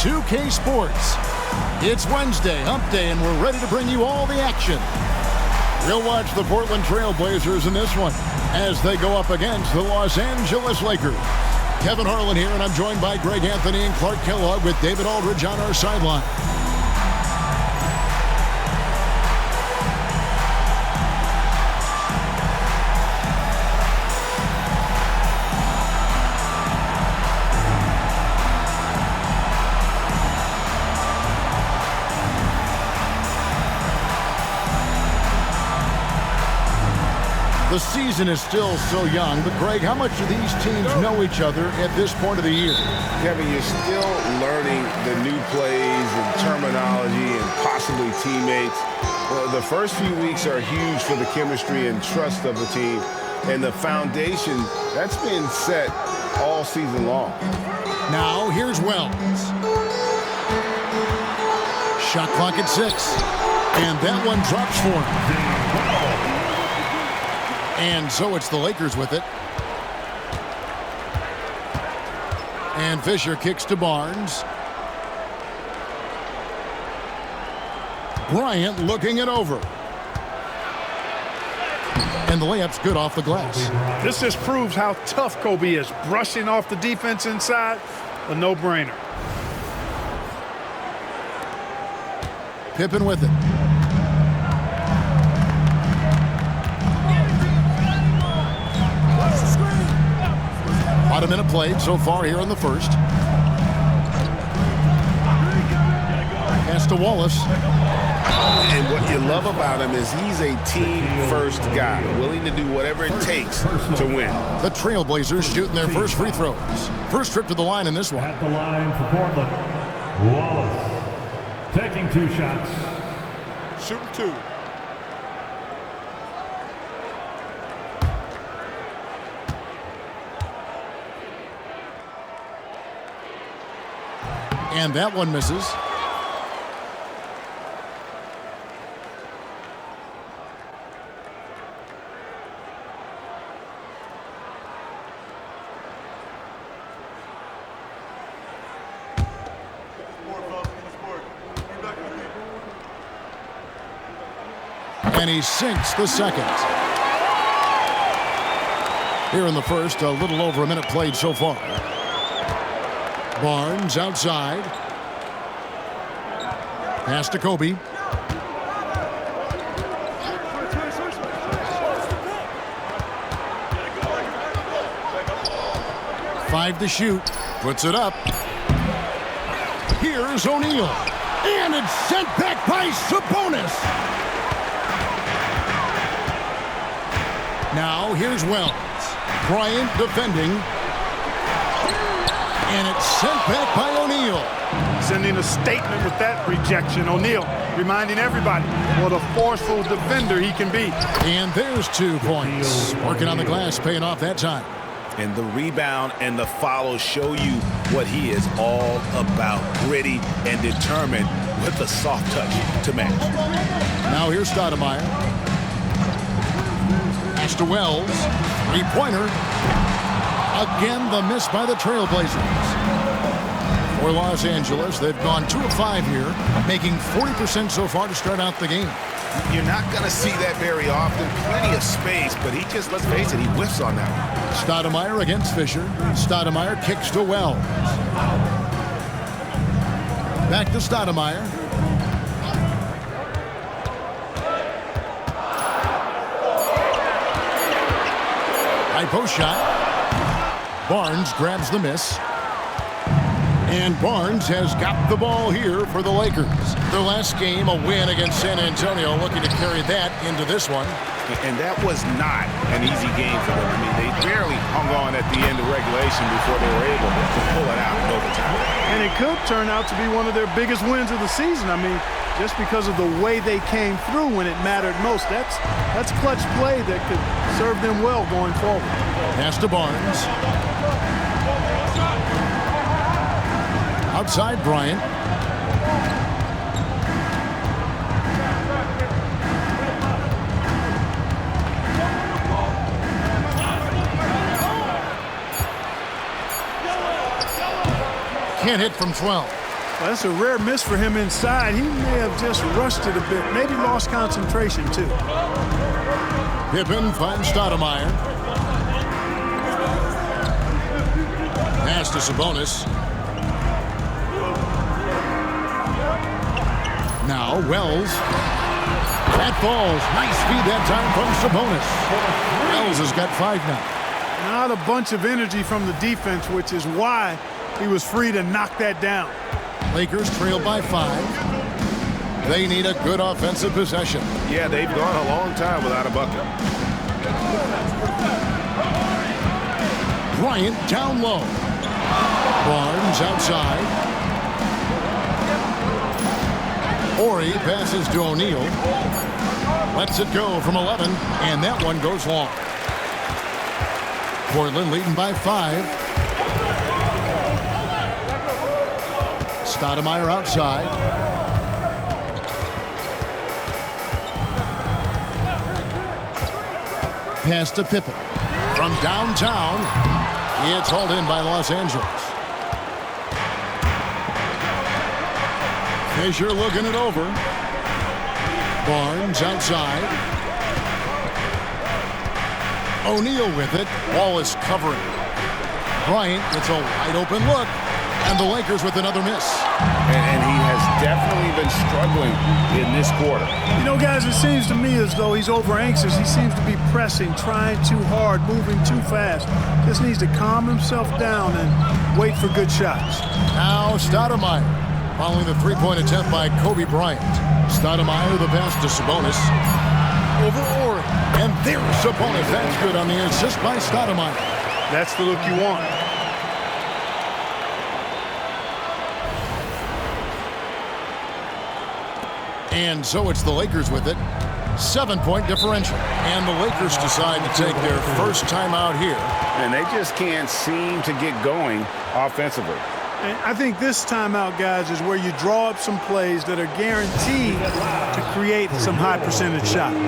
2K Sports. It's Wednesday, hump day, and we're ready to bring you all the action. We'll watch the Portland Trail Blazers in this one as they go up against the Los Angeles Lakers. Kevin Harlan here, and I'm joined by Greg Anthony and Clark Kellogg with David Aldridge on our sideline. The season is still so young, but Greg, how much do these teams know each other at this point of the year? Kevin, you're still learning the new plays and terminology and possibly teammates. The first few weeks are huge for the chemistry and trust of the team, and the foundation, that's been set all season long. Now, here's Wells. Shot clock at 6, and that one drops for him. And so it's the Lakers with it. And Fisher kicks to Barnes. Bryant looking it over. And the layup's good off the glass. This just proves how tough Kobe is. Brushing off the defense inside, a no-brainer. Pippen with it. About a minute played so far here in the first. Pass to Wallace. And what you love about him is he's a team-first guy, willing to do whatever it takes to win. The Trailblazers shooting their first free throws. First trip to the line in this one. At the line for Portland, Wallace taking 2 shots. Shooting 2. And that one misses. And he sinks the second. Here in the first, a little over a minute played so far. Barnes outside. Pass to Kobe. Five to shoot. Puts it up. Here's O'Neal. And it's sent back by Sabonis. Now here's Wells. Bryant defending. And it's sent back by O'Neal. Sending a statement with that rejection. O'Neal reminding everybody what a forceful defender he can be. And there's 2 points. Working on the glass, paying off that time. And the rebound and the follow show you what he is all about. Gritty and determined with a soft touch to match. Now here's Stoudemire. Pass to Wells. 3-pointer. Again, the miss by the Trailblazers. For Los Angeles, they've gone 2 of 5 here, making 40% so far to start out the game. You're not going to see that very often. Plenty of space, but he just, let's face it, he whiffs on that one. Stoudemire against Fisher. Stoudemire kicks to Wells. Back to Stoudemire. High post shot. Barnes grabs the miss. And Barnes has got the ball here for the Lakers. Their last game, a win against San Antonio, looking to carry that into this one. And that was not an easy game for them. I mean, they barely hung on at the end of regulation before they were able to pull it out in overtime. And it could turn out to be one of their biggest wins of the season. I mean, just because of the way they came through when it mattered most. That's clutch play that could serve them well going forward. Pass to Barnes. Outside Bryant. Can't hit from 12. Well, that's a rare miss for him inside. He may have just rushed it a bit, maybe lost concentration too. Pippen finds Stoudemire. Pass to Sabonis. Now Wells. That falls. Nice feed that time from Sabonis. Wells has got 5 now. Not a bunch of energy from the defense, which is why he was free to knock that down. Lakers trail by 5. They need a good offensive possession. Yeah, they've gone a long time without a bucket. Bryant down low. Barnes outside. Horry passes to O'Neal. Lets it go from 11, and that one goes long. Portland leading by 5. Stoudemire outside. Pass to Pippen. From downtown, it's hauled in by Los Angeles. Fisher looking it over. Barnes outside. O'Neal with it. Wallace covering. Bryant gets a wide open look. And the Lakers with another miss. And he has definitely been struggling in this quarter. You know, guys, it seems to me as though he's over anxious. He seems to be pressing, trying too hard, moving too fast. Just needs to calm himself down and wait for good shots. Now Stoudemire following the three-point attempt by Kobe Bryant. Stoudemire the pass to Sabonis. Over Horry. And there's Sabonis. That's good on the assist by Stoudemire. That's the look you want. And so it's the Lakers with it. 7-point differential. And the Lakers decide to take their first time out here. And they just can't seem to get going offensively. And I think this timeout, guys, is where you draw up some plays that are guaranteed to create some high percentage shots.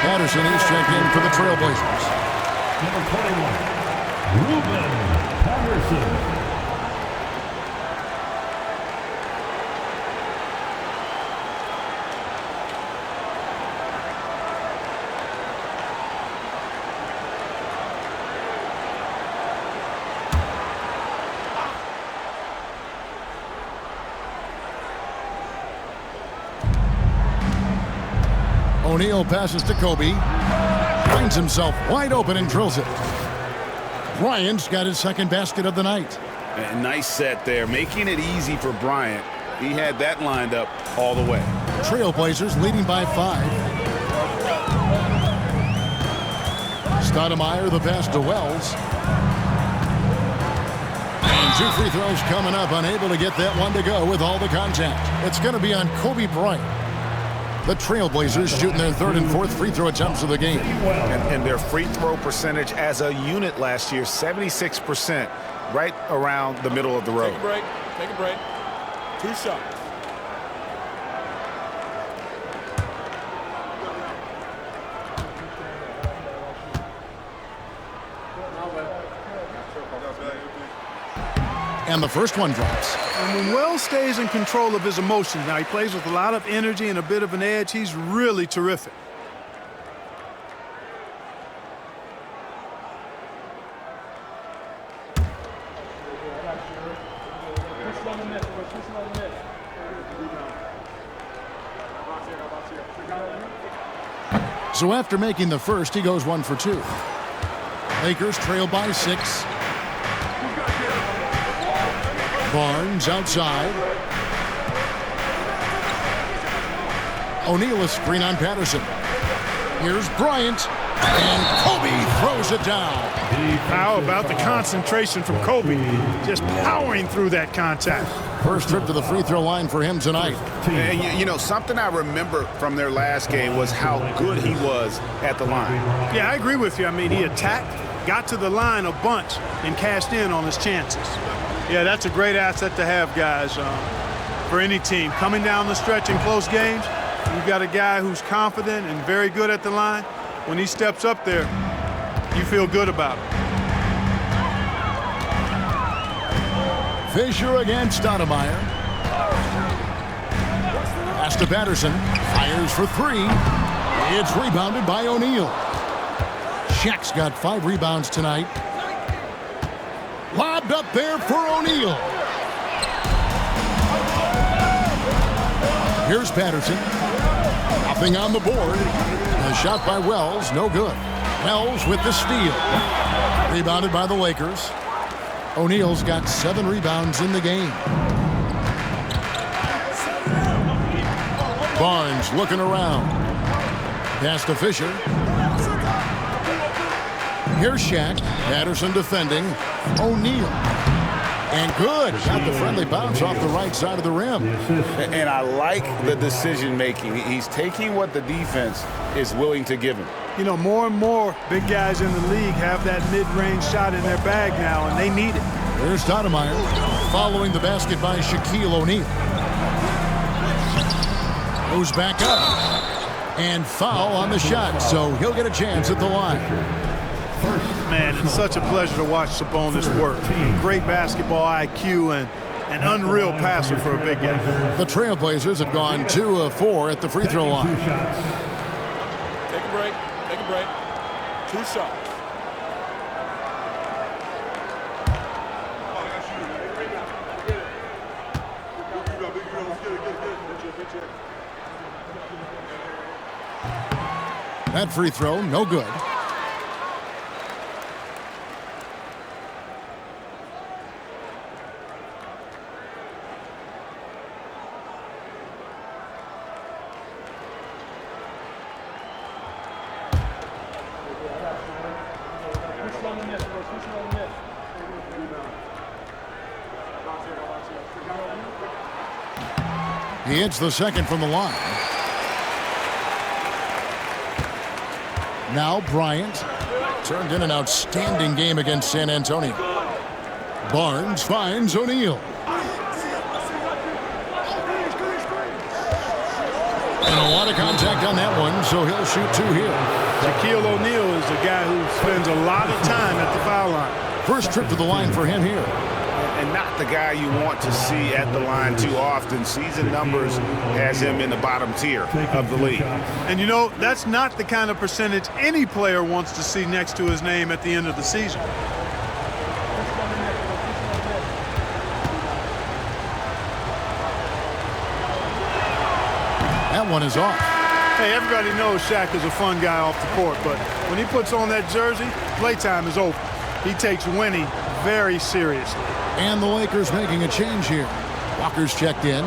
Patterson is checked in for the Trailblazers. Number 21, Ruben Patterson. O'Neal passes to Kobe. Finds himself wide open and drills it. Bryant's got his second basket of the night. A nice set there, making it easy for Bryant. He had that lined up all the way. Trailblazers leading by 5. Stoudemire the pass to Wells. And 2 free throws coming up, unable to get that one to go with all the contact. It's going to be on Kobe Bryant. The Trailblazers shooting their 3rd and 4th free throw attempts of the game. And their free throw percentage as a unit last year, 76%, right around the middle of the road. Take a break. Take a break. 2 shots. And the first one drops. And when Wells stays in control of his emotions, now he plays with a lot of energy and a bit of an edge, he's really terrific. So after making the first, he goes 1 for 2. Lakers trail by 6. Barnes outside. O'Neal a screen on Patterson. Here's Bryant. And Kobe throws it down. How about the concentration from Kobe? Just powering through that contact. First trip to the free throw line for him tonight. And you know, something I remember from their last game was how good he was at the line. Yeah, I agree with you. I mean, he attacked, got to the line a bunch, and cashed in on his chances. Yeah, that's a great asset to have, guys, for any team. Coming down the stretch in close games, you've got a guy who's confident and very good at the line. When he steps up there, you feel good about it. Fisher against Stoudemire. Pass to Patterson. Fires for 3. It's rebounded by O'Neal. Shaq's got 5 rebounds tonight. Lobbed up there for O'Neal. Here's Patterson. Nothing on the board. A shot by Wells, no good. Wells with the steal. Rebounded by the Lakers. O'Neal's got 7 rebounds in the game. Barnes looking around. Pass to Fisher. Here's Shaq. Patterson defending. O'Neal. And good. Got the friendly bounce off the right side of the rim. And I like the decision-making. He's taking what the defense is willing to give him. You know, more and more big guys in the league have that mid-range shot in their bag now, and they need it. Here's Stoudemire following the basket by Shaquille O'Neal. Goes back up. And foul on the shot, so he'll get a chance at the line. Man, it's such a pleasure to watch Sabonis work. Great basketball IQ and an unreal passer for a big guy. The Trailblazers have gone 2 of 4 at the free throw line. Take a break. Take a break. 2 shots. That free throw, no good. He hits the second from the line. Now Bryant turned in an outstanding game against San Antonio. Barnes finds O'Neal. And a lot of contact on that one, so he'll shoot 2 here. Shaquille O'Neal is a guy who spends a lot of time at the foul line. First trip to the line for him here. And not the guy you want to see at the line too often. Season numbers has him in the bottom tier of the league. And you know, that's not the kind of percentage any player wants to see next to his name at the end of the season. That one is off. Hey, everybody knows Shaq is a fun guy off the court, but when he puts on that jersey, playtime is over. He takes winning very seriously. And the Lakers making a change here. Walker's checked in.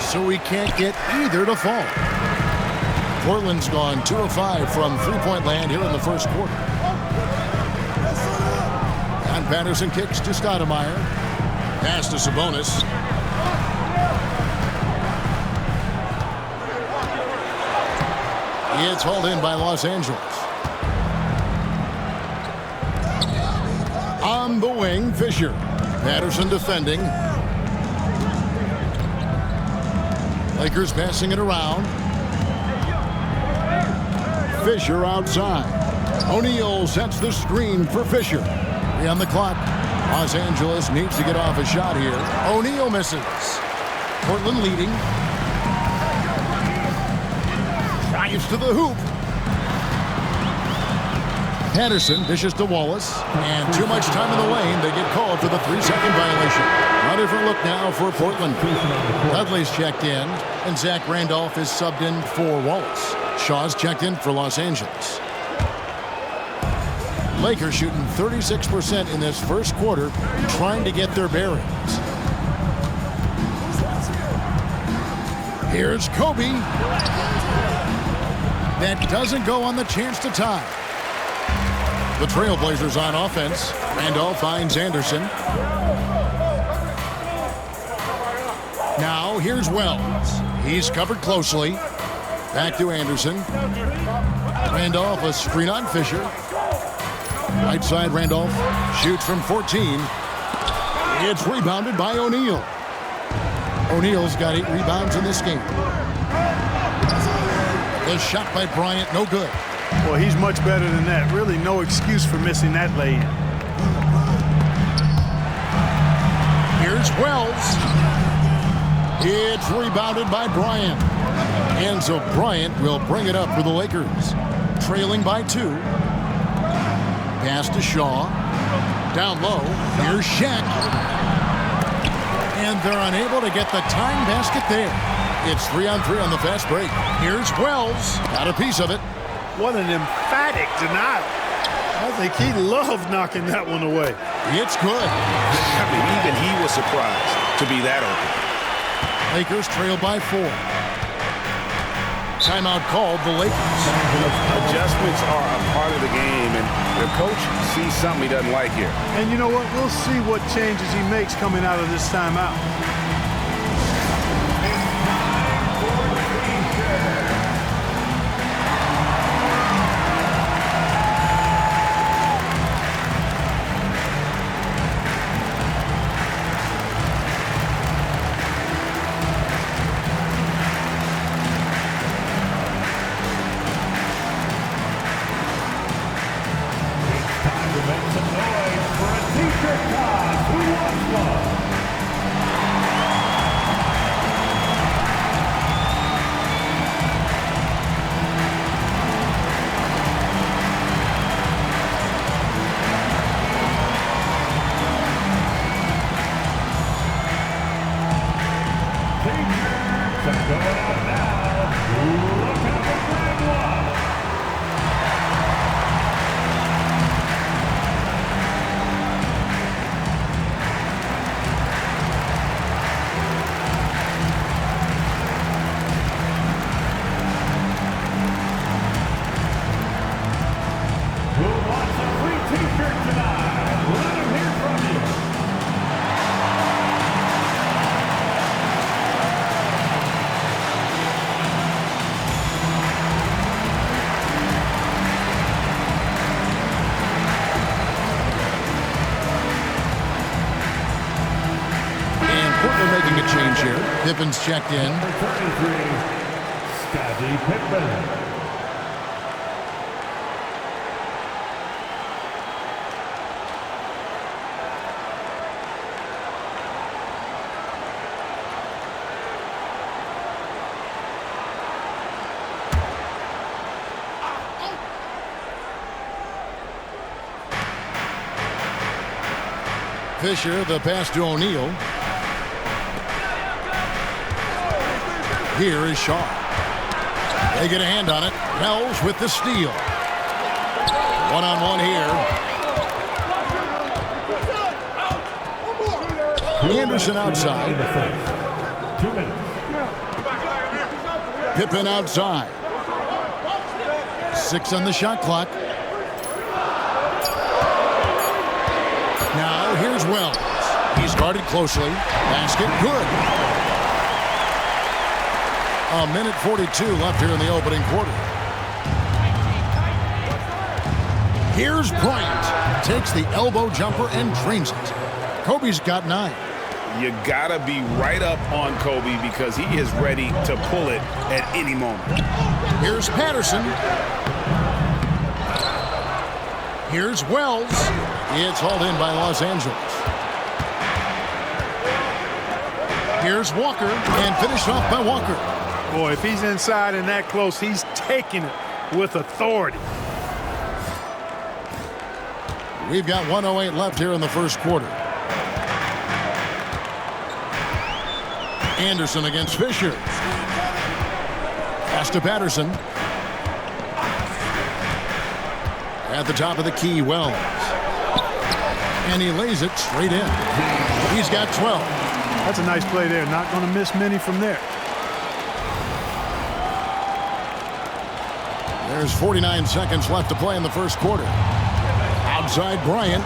So he can't get either to fall. Portland's gone 2 of 5 from three-point land here in the first quarter. And Patterson kicks to Stoudemire. Pass to Sabonis. It's hauled in by Los Angeles. On the wing, Fisher. Patterson defending. Lakers passing it around. Fisher outside. O'Neal sets the screen for Fisher. 3 on the clock. Los Angeles needs to get off a shot here. O'Neal misses. Portland leading. Drives to the hoop. Patterson dishes to Wallace. And too much time in the lane. They get called for the 3-second violation. A different look now for Portland. Dudley's checked in. And Zach Randolph is subbed in for Wallace. Shaw's checked in for Los Angeles. Lakers shooting 36% in this first quarter, trying to get their bearings. Here's Kobe. That doesn't go on the chance to tie. The Trailblazers on offense. Randolph finds Anderson. Now here's Wells. He's covered closely. Back to Anderson. Randolph, a screen on Fisher. Right side, Randolph shoots from 14. It's rebounded by O'Neal. O'Neal's got 8 rebounds in this game. The shot by Bryant, no good. Well, he's much better than that. Really no excuse for missing that lay-in. Here's Wells. It's rebounded by Bryant. And so Bryant will bring it up for the Lakers. Trailing by 2. Pass to Shaw. Down low. Here's Shaq. And they're unable to get the tying basket there. It's 3-on-3 on the fast break. Here's Wells. Got a piece of it. What an emphatic denial. I think he loved knocking that one away. It's good. I mean, even he was surprised to be that open. Lakers trail by 4. Timeout called the Lakers. Adjustments are a part of the game, and the coach sees something he doesn't like here. And you know what? We'll see what changes he makes coming out of this timeout. Pippen's checked in. Number 33, Scottie Pippen. Fisher, the pass to O'Neal. Here is Shaw. They get a hand on it. Wells with the steal. One-on-one here. Anderson outside. 2 minutes. Pippen outside. 6 on the shot clock. Now here's Wells. He's guarded closely. Basket good. 1:42 left here in the opening quarter. Here's Bryant. Takes the elbow jumper and drains it. Kobe's got 9. You got to be right up on Kobe because he is ready to pull it at any moment. Here's Patterson. Here's Wells. It's hauled in by Los Angeles. Here's Walker, and finished off by Walker. Boy, if he's inside and that close, he's taking it with authority. We've got 1:08 left here in the first quarter. Anderson against Fisher. Pass to Patterson. At the top of the key, Wells. And he lays it straight in. He's got 12. That's a nice play there. Not going to miss many from there. There's 49 seconds left to play in the first quarter. Outside Bryant.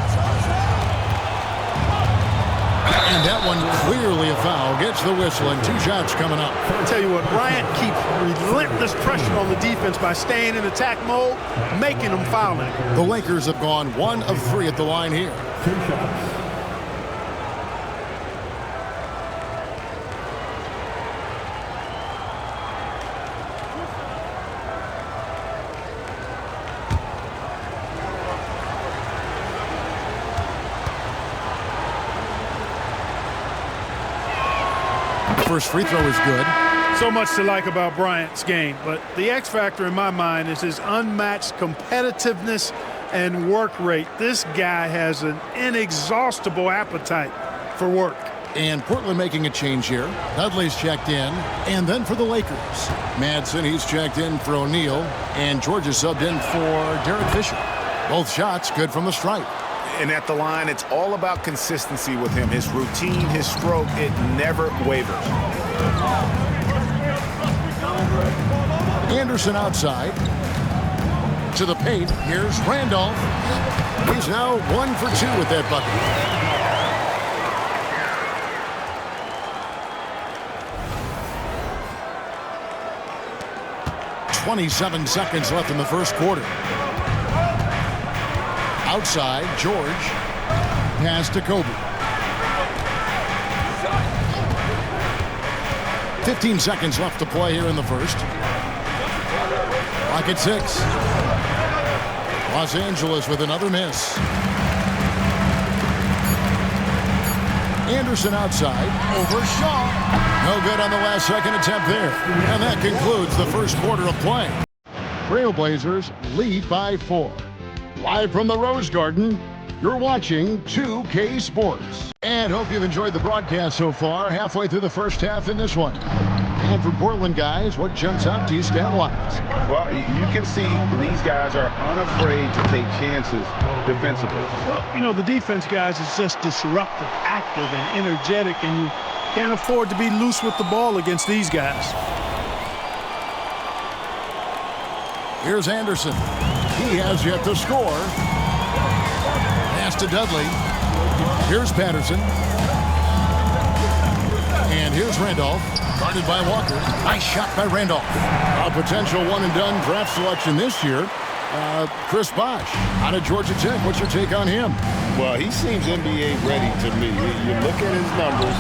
And that one clearly a foul. Gets the whistle and 2 shots coming up. I'll tell you what, Bryant keeps relentless pressure on the defense by staying in attack mode, making them foul it. The Lakers have gone 1 of 3 at the line here. 2 shots. First free throw is good. So much to like about Bryant's game, but the X factor in my mind is his unmatched competitiveness and work rate. This guy has an inexhaustible appetite for work. And Portland making a change here. Dudley's checked in. And then for the Lakers, Madsen, he's checked in for O'Neal. And George is subbed in for Derek Fisher. Both shots good from the stripe. And at the line, it's all about consistency with him. His routine, his stroke, it never wavers. Anderson outside. To the paint. Here's Randolph. He's now 1 for 2 with that bucket. .27 seconds left in the first quarter. Outside, George. Pass to Kobe. 15 seconds left to play here in the first. Clock at 6. Los Angeles with another miss. Anderson outside. Over Shaw. No good on the last second attempt there. And that concludes the first quarter of play. Trailblazers lead by 4. Live from the Rose Garden, you're watching 2K Sports. And hope you've enjoyed the broadcast so far, halfway through the first half in this one. And for Portland guys, what jumps out to you stat-wise? Well, you can see these guys are unafraid to take chances defensively. Well, you know, the defense, guys, is just disruptive, active, and energetic, and you can't afford to be loose with the ball against these guys. Here's Anderson. He has yet to score. Pass to Dudley. Here's Patterson. And here's Randolph. Guarded by Walker. Nice shot by Randolph. A potential one-and-done draft selection this year. Chris Bosh out of Georgia Tech. What's your take on him? Well, he seems NBA ready to me. You look at his numbers,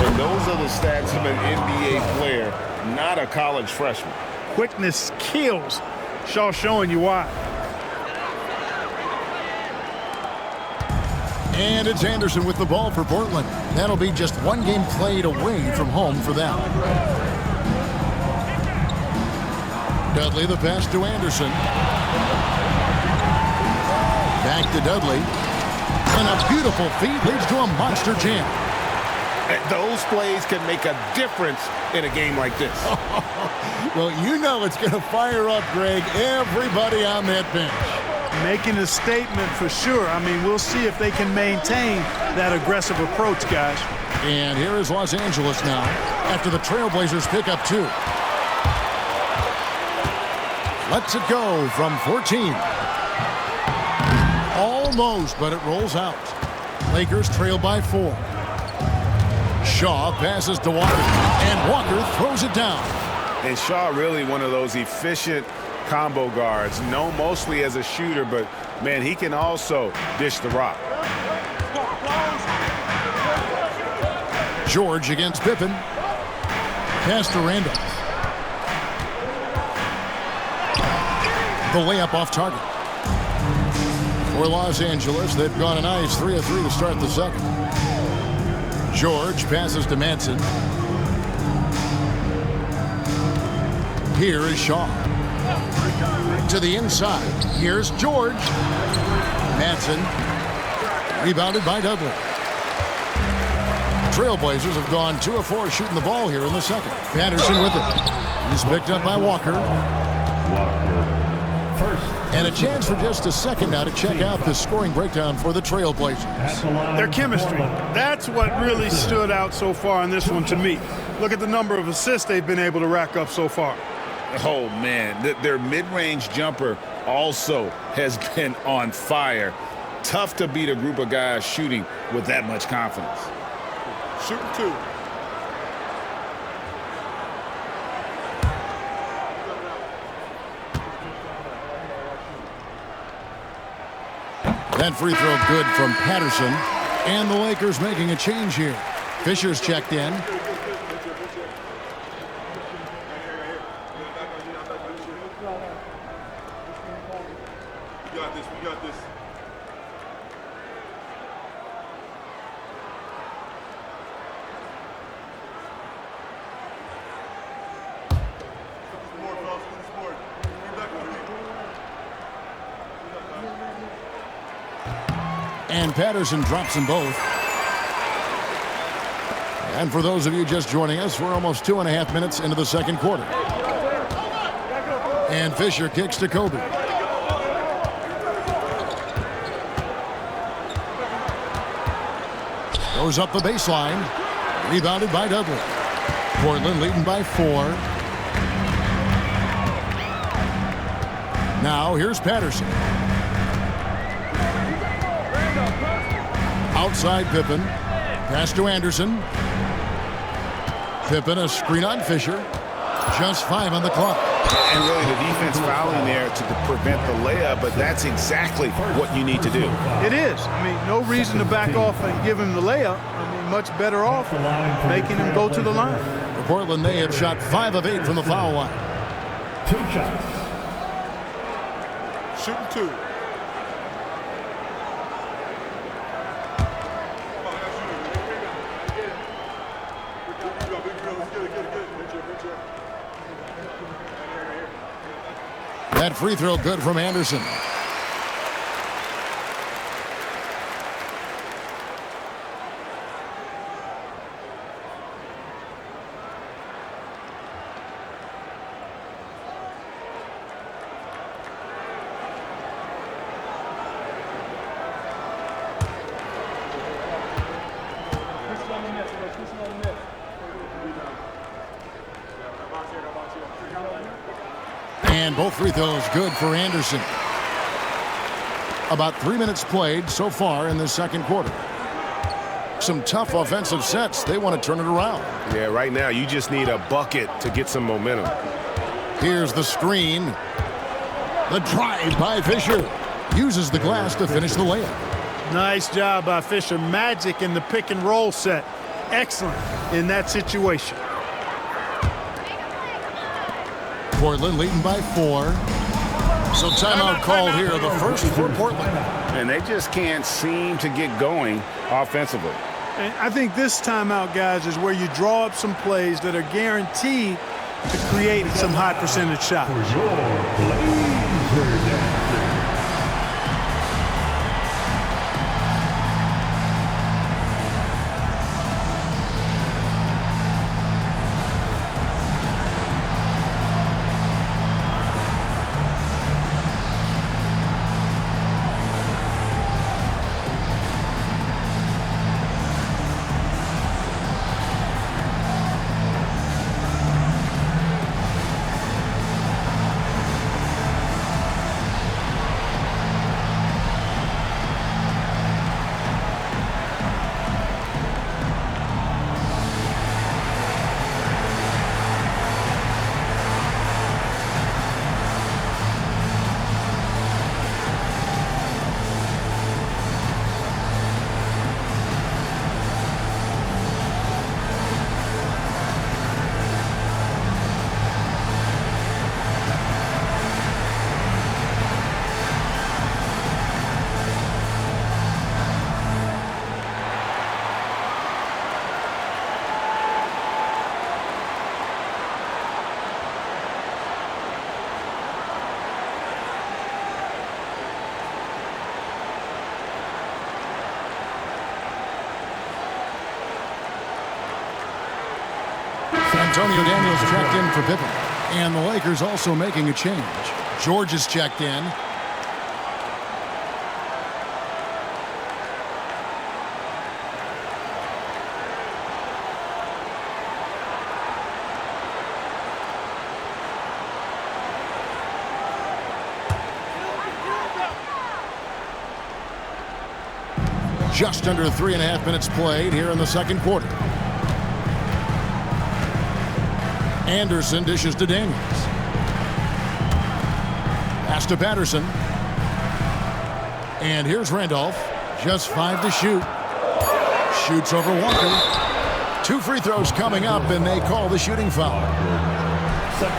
and those are the stats of an NBA player, not a college freshman. Quickness kills. Shaw showing you why. And it's Anderson with the ball for Portland. That'll be just 1 game played away from home for them. Dudley, the pass to Anderson. Back to Dudley. And a beautiful feed leads to a monster jam. Those plays can make a difference in a game like this. Well, you know it's going to fire up, Greg, everybody on that bench. Making a statement for sure. I mean, we'll see if they can maintain that aggressive approach, guys. And here is Los Angeles now after the Trailblazers pick up 2. Lets it go from 14. Almost, but it rolls out. Lakers trail by 4. Shaw passes to Walker, and Walker throws it down. And Shaw really one of those efficient combo guards, known mostly as a shooter, but, man, he can also dish the rock. George against Pippen. Pass to Randolph. The layup off target. For Los Angeles, they've gone a nice 3 of 3 to start the second. George passes to Manson. Here is Shaw. To the inside. Here's George. Manson. Rebounded by Dudley. Trailblazers have gone 2 of 4 shooting the ball here in the second. Patterson with it. He's picked up by Walker. And a chance for just a second now to check out the scoring breakdown for the Trailblazers. Their chemistry. That's what really stood out so far in this one to me. Look at the number of assists they've been able to rack up so far. Oh, man. Their mid-range jumper also has been on fire. Tough to beat a group of guys shooting with that much confidence. Shooting 2. That free throw good from Patterson. And the Lakers making a change here. Fisher's checked in. We got this. And Patterson drops them both. And for those of you just joining us, we're almost 2.5 minutes into the second quarter. And Fisher kicks to Kobe. Goes up the baseline. Rebounded by Dudley. Portland leading by 4. Now here's Patterson. Outside Pippen. Pass to Anderson. Pippen a screen on Fisher. Just 5 on the clock. And really the defense fouling there to prevent the layup, but that's exactly what you need to do. It is. I mean, no reason to back off and give him the layup. I mean, much better off making him go to the line. For Portland, they have shot 5 of 8 from the foul line. 2 shots. Shooting 2. That free throw good from Anderson. And both free throws good for Anderson. About 3 minutes played so far in the second quarter. Some tough offensive sets. They want to turn it around. Yeah, right now you just need a bucket to get some momentum. Here's the screen. The drive by Fisher. Uses the glass to finish the layup. Nice job by Fisher. Magic in the pick and roll set. Excellent in that situation. Portland leading by 4. So timeout called here, the first for Portland. And they just can't seem to get going offensively. And I think this timeout, guys, is where you draw up some plays that are guaranteed to create some high percentage shots. Antonio Daniels checked in for Pippen. And the Lakers also making a change. George is checked in. Just under 3.5 minutes played here in the second quarter. Anderson dishes to Daniels. Pass to Patterson. And here's Randolph. Just 5 to shoot. Shoots over Walker. 2 free throws coming up, and they call the shooting foul.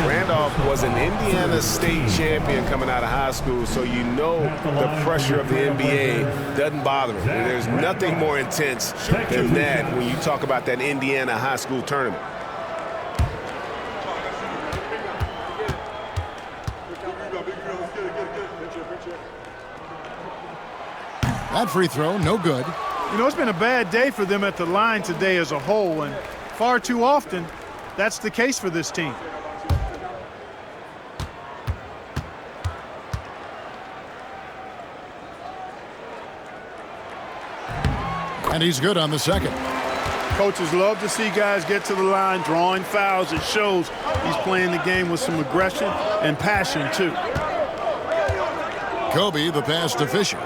Randolph was an Indiana State champion coming out of high school, so you know the pressure of the NBA doesn't bother him. There's nothing more intense than that when you talk about that Indiana high school tournament. That free throw, no good. You know, it's been a bad day for them at the line today as a whole, and far too often, that's the case for this team. And he's good on the second. Coaches love to see guys get to the line, drawing fouls. It shows he's playing the game with some aggression and passion, too. Kobe, the pass to Fisher.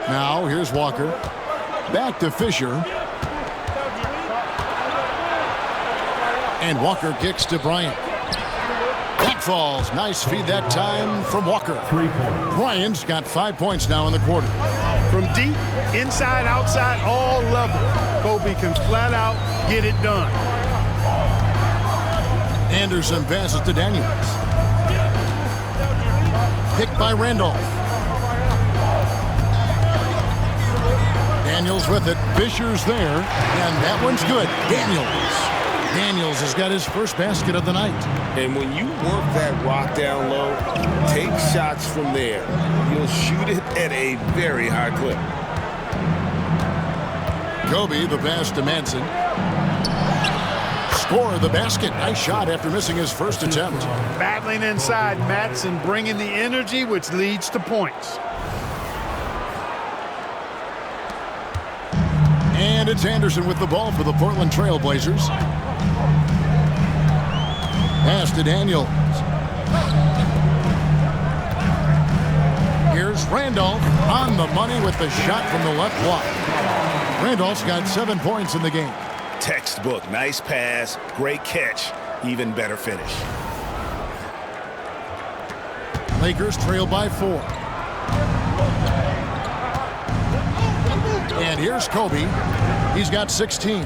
Now, here's Walker. Back to Fisher. And Walker kicks to Bryant. Back falls. Nice feed that time from Walker. Bryant's got 5 points now in the quarter. From deep, inside, outside, all level, Kobe can flat out get it done. Anderson passes to Daniels. Picked by Randolph. Daniels with it. Fisher's there, and that one's good. Daniels has got his first basket of the night. And when you work that rock down low, take shots from there. You'll shoot it at a very high clip. Kobe, the pass to Manson. Score the basket. Nice shot after missing his first attempt. Battling inside, Matson bringing the energy, which leads to points. And it's Anderson with the ball for the Portland Trail Blazers. Pass to Daniels. Here's Randolph on the money with the shot from the left block. Randolph's got 7 points in the game. Textbook. Nice pass. Great catch. Even better finish. Lakers trail by 4. And here's Kobe. He's got 16.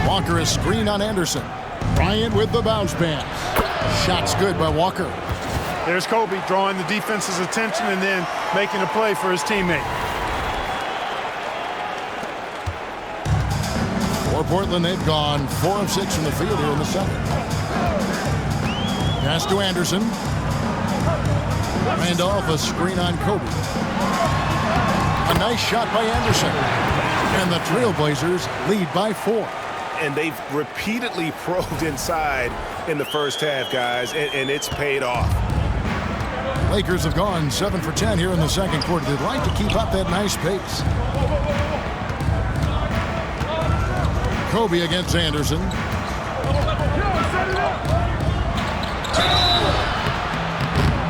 Walker is screened on Anderson. Bryant with the bounce pass. Shot's good by Walker. There's Kobe drawing the defense's attention and then making a play for his teammate. For Portland, they've gone 4 of 6 from the field here in the second. Pass to Anderson. Randolph, a screen on Kobe. A nice shot by Anderson. And the Trailblazers lead by 4. And they've repeatedly probed inside in the first half, guys, and it's paid off. Lakers have gone 7 for 10 here in the second quarter. They'd like to keep up that nice pace. Kobe against Anderson.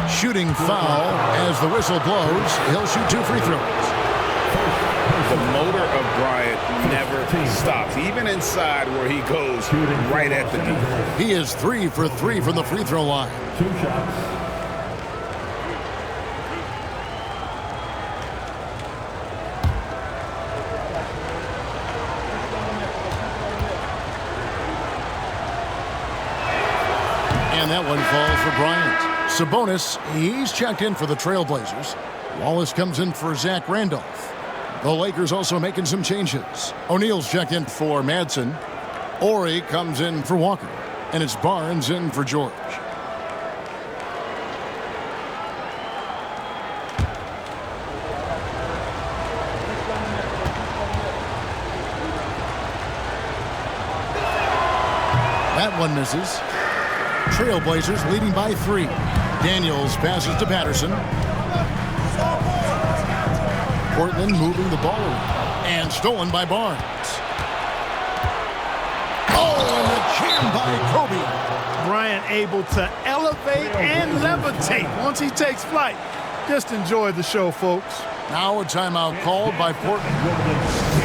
Shooting foul as the whistle blows. He'll shoot 2 free throws. The motor of Bryant never stops, even inside where he goes right at the D. He is 3 for 3 from the free throw line. 2 shots. And that one falls for Bryant. Sabonis, he's checked in for the Trailblazers. Wallace comes in for Zach Randolph. The Lakers also making some changes. O'Neal's checked in for Madsen. Ori comes in for Walker. And it's Barnes in for George. That one misses. Trailblazers leading by 3. Daniels passes to Patterson. Portland moving the ball around. And stolen by Barnes. Oh, and the jam by Kobe. Bryant able to elevate and levitate once he takes flight. Just enjoy the show, folks. Now a timeout called by Portland.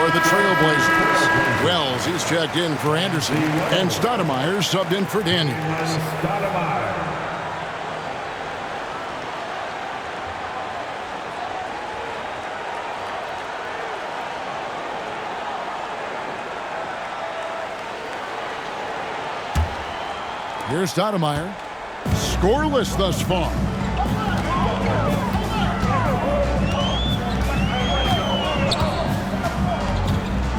The Trailblazers. Wells, he's checked in for Anderson. And Stoudemire subbed in for Daniels. Here's Stoudemire. Scoreless thus far.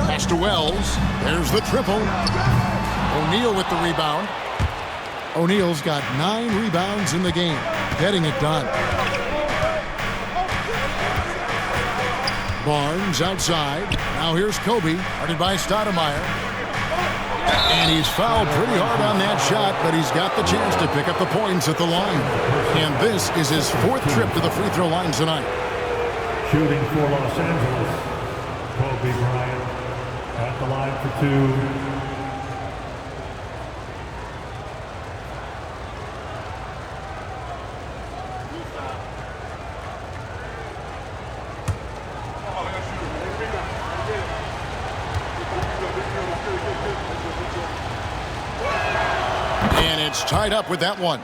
Pass to Wells. There's the triple. O'Neal with the rebound. O'Neal's got 9 rebounds in the game. Getting it done. Barnes outside. Now here's Kobe. Guarded by Stoudemire. And he's fouled pretty hard on that shot, but he's got the chance to pick up the points at the line. And this is his 4th trip to the free throw line tonight. Shooting for Los Angeles, Kobe Bryant at the line for 2. And it's tied up with that one.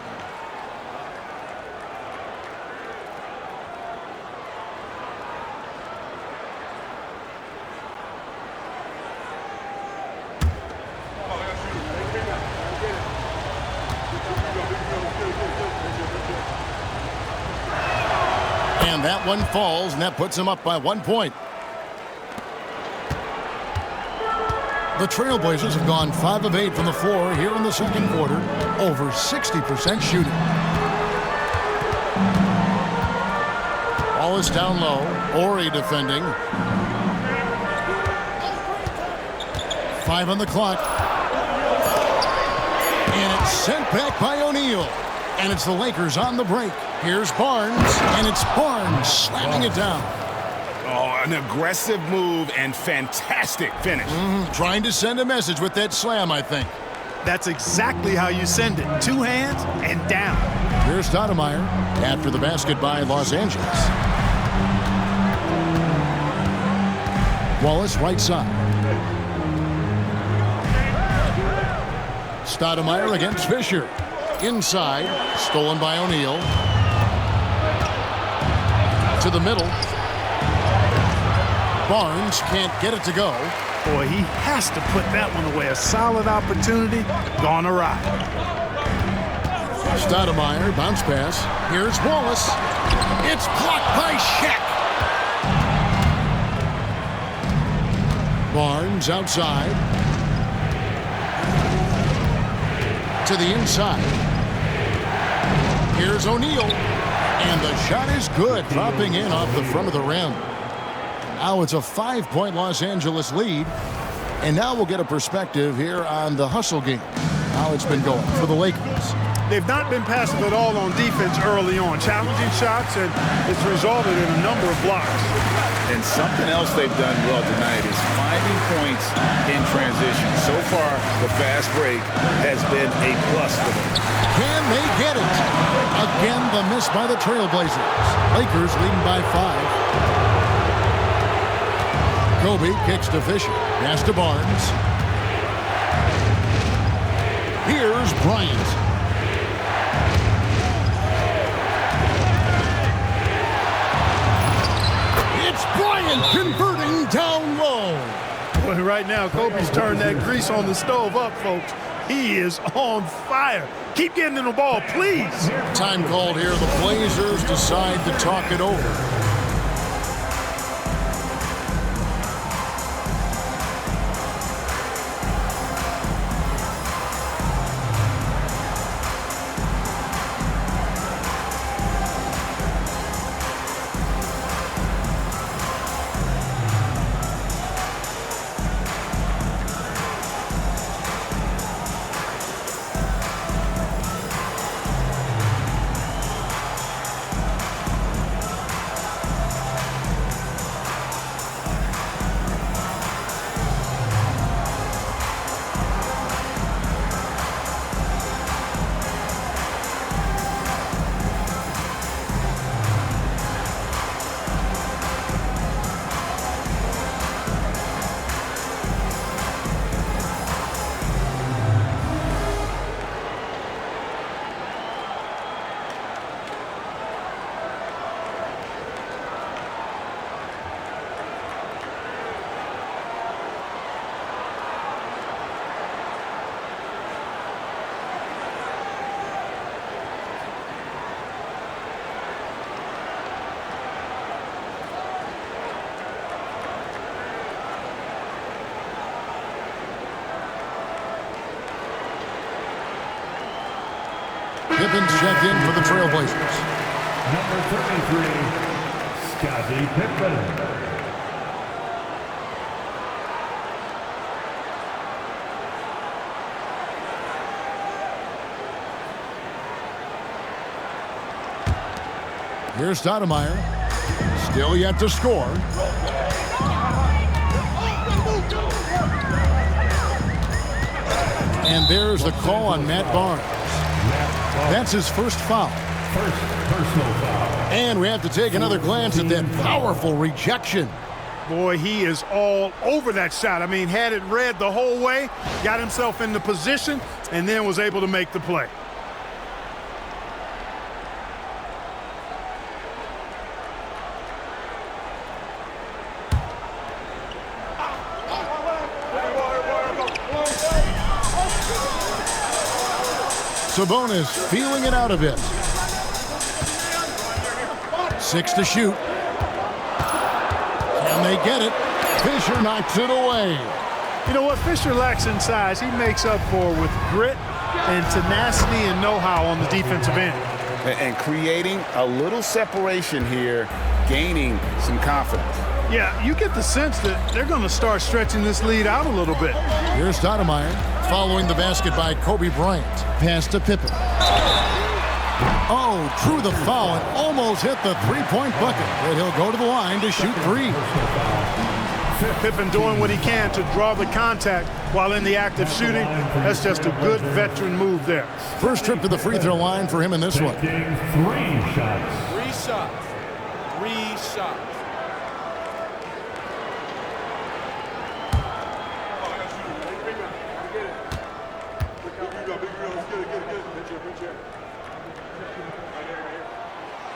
And that one falls, and that puts him up by 1 point. The Trailblazers have gone 5 of 8 from the floor here in the second quarter, over 60% shooting. Ball is down low. Ori defending. 5 on the clock. And it's sent back by O'Neal. And it's the Lakers on the break. Here's Barnes, and it's Barnes slamming it down. Oh, an aggressive move and fantastic finish. Trying to send a message with that slam, I think. That's exactly how you send it. 2 hands and down. Here's Stoudemire after the basket by Los Angeles. Wallace right side. Stoudemire against Fisher. Inside, stolen by O'Neal. To the middle. Barnes can't get it to go. Boy, he has to put that one away. A solid opportunity, gone awry. Stoudemire, bounce pass. Here's Wallace. It's blocked by Shaq. Barnes outside. To the inside. Here's O'Neal. And the shot is good, dropping in off the front of the rim. Now it's a 5-point Los Angeles lead. And now we'll get a perspective here on the hustle game. How it's been going for the Lakers. They've not been passive at all on defense early on. Challenging shots, and it's resulted in a number of blocks. And something else they've done well tonight is finding points in transition. So far, the fast break has been a plus for them. Can they get it? Again, the miss by the Trailblazers. Lakers leading by 5. Kobe kicks to Fisher. Pass to Barnes. Here's Bryant. It's Bryant converting down low. Well, right now, Kobe's turned that grease on the stove up, folks. He is on fire. Keep getting in the ball, please. Time called here. The Blazers decide to talk it over. Pippen's checked in for the Trailblazers. Number 33, Scottie Pippen. Here's Stoudemire. Still yet to score. And there's the call on Matt Barnes. That's his first foul. First personal foul. And we have to take another glance at that powerful rejection. Boy, he is all over that shot. I mean, had it read the whole way, got himself in the position, and then was able to make the play. Sabonis feeling it out a bit. 6 to shoot. Can they get it? Fisher knocks it away. You know what Fisher lacks in size, he makes up for with grit and tenacity and know-how on the defensive end. And creating a little separation here, gaining some confidence. Yeah, you get the sense that they're going to start stretching this lead out a little bit. Here's Stoudemire following the basket by Kobe Bryant. Pass to Pippen. Oh, drew the foul and almost hit the three-point bucket. But he'll go to the line to shoot 3. Pippen doing what he can to draw the contact while in the act of shooting. That's just a good veteran move there. First trip to the free throw line for him in this one. 3 shots. 3 shots. 3 shots.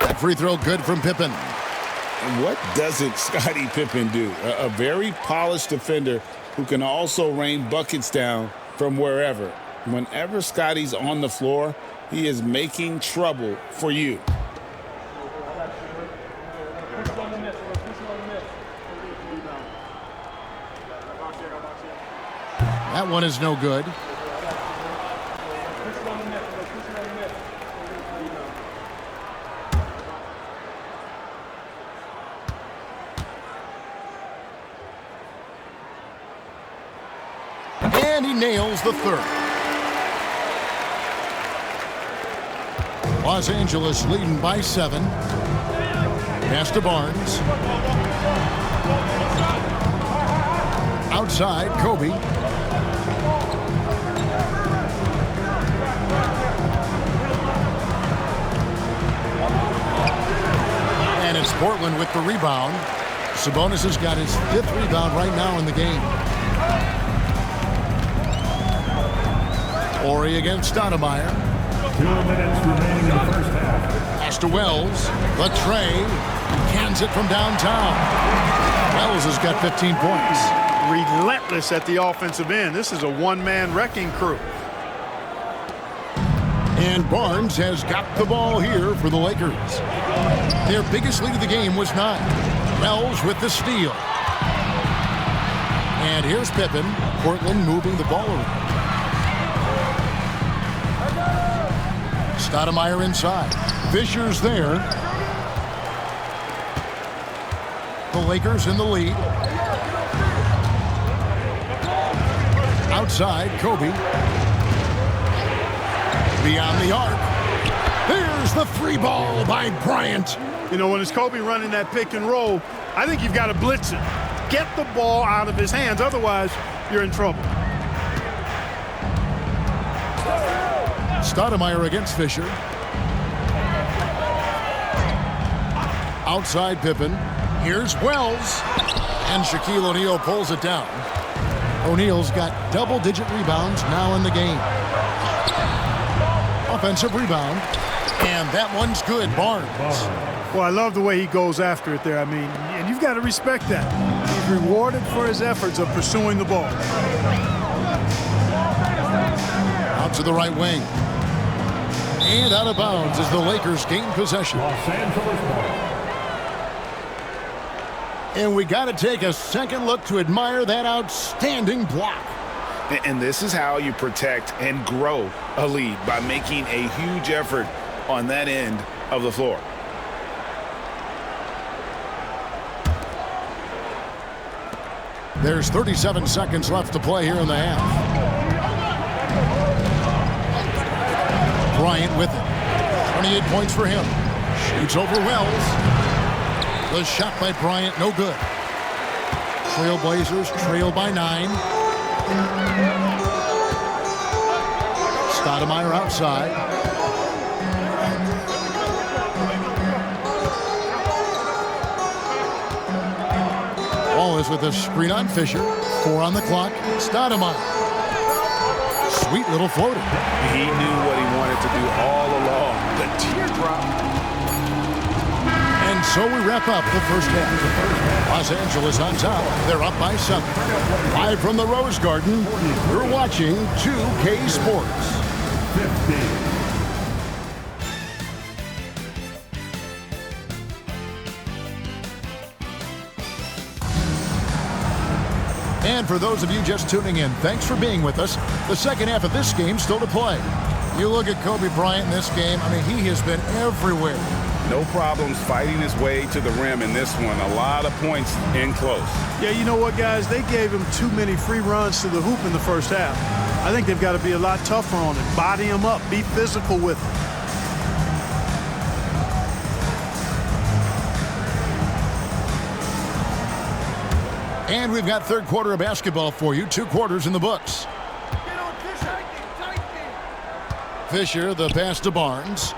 That free throw good from Pippen. And what doesn't Scottie Pippen do? A very polished defender who can also rain buckets down from wherever. Whenever Scottie's on the floor, he is making trouble for you. That one is no good. And he nails the third. Los Angeles leading by 7. Pass to Barnes. Outside, Kobe. And it's Portland with the rebound. Sabonis has got his 5th rebound right now in the game. Ori against Stoudemire. 2 minutes remaining in the first half. Pass to Wells. The tray. Cans it from downtown. Wells has got 15 points. Relentless at the offensive end. This is a one-man wrecking crew. And Barnes has got the ball here for the Lakers. Their biggest lead of the game was 9. Wells with the steal. And here's Pippen. Portland moving the ball around. Stoudemire inside. Fisher's there. The Lakers in the lead. Outside, Kobe. Beyond the arc. There's the free ball by Bryant. You know, when it's Kobe running that pick and roll, I think you've got to blitz it. Get the ball out of his hands. Otherwise, you're in trouble. Stoudemire against Fisher. Outside Pippen. Here's Wells. And Shaquille O'Neal pulls it down. O'Neal's got double-digit rebounds now in the game. Offensive rebound. And that one's good. Barnes. Well, I love the way he goes after it there. I mean, and you've got to respect that. He's rewarded for his efforts of pursuing the ball. Out to the right wing. And out of bounds as the Lakers gain possession. Los Angeles ball. And we got to take a second look to admire that outstanding block. And this is how you protect and grow a lead, by making a huge effort on that end of the floor. There's 37 seconds left to play here in the half. Bryant with it. 28 points for him. Shoots over Wells. The shot by Bryant, no good. Trailblazers trail by 9. Stoudemire outside. Ball is with a screen on Fisher. 4 on the clock. Stoudemire. Sweet little floater. He knew what he wanted to do all along. The teardrop. And so we wrap up the first half. Los Angeles on top. They're up by 7. Live from the Rose Garden, you're watching 2K Sports. 15. And for those of you just tuning in, thanks for being with us. The second half of this game still to play. You look at Kobe Bryant in this game, I mean, he has been everywhere. No problems fighting his way to the rim in this one. A lot of points in close. Yeah, you know what, guys? They gave him too many free runs to the hoop in the first half. I think they've got to be a lot tougher on him. Body him up. Be physical with him. And we've got third quarter of basketball for you. 2 quarters in the books. Fisher, the pass to Barnes.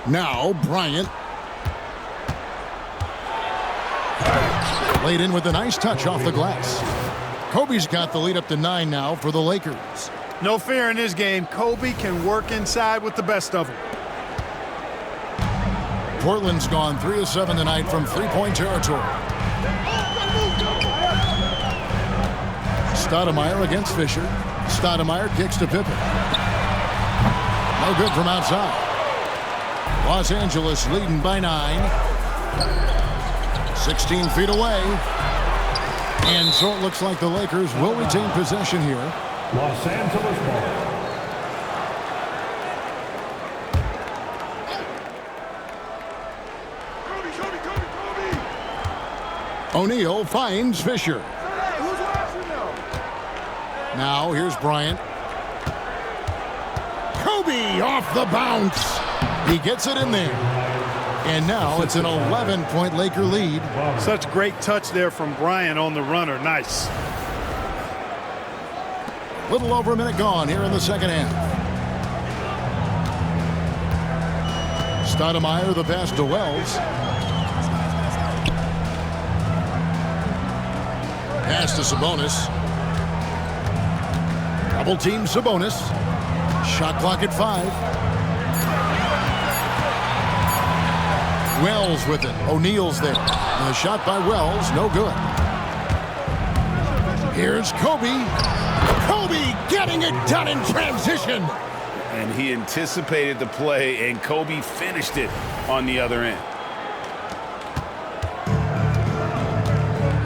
Now Bryant. Laid in with a nice touch off the glass. Kobe's got the lead up to 9 now for the Lakers. No fear in this game. Kobe can work inside with the best of them. Portland's gone 3 of 7 tonight from three-point territory. Stoudemire against Fisher. Stoudemire kicks to Pippen. No good from outside. Los Angeles leading by 9. 16 feet away. And so it looks like the Lakers will retain possession here. Los Angeles ball. O'Neal finds Fisher. Now here's Bryant. Kobe off the bounce. He gets it in there. And now it's an 11-point Laker lead. Such great touch there from Bryant on the runner. Nice. Little over a minute gone here in the second half. Stoudemire, the pass to Wells. Pass to Sabonis. Double team Sabonis. Shot clock at 5. Wells with it. O'Neal's there. And the shot by Wells, no good. Here's Kobe. Kobe getting it done in transition. And he anticipated the play, and Kobe finished it on the other end.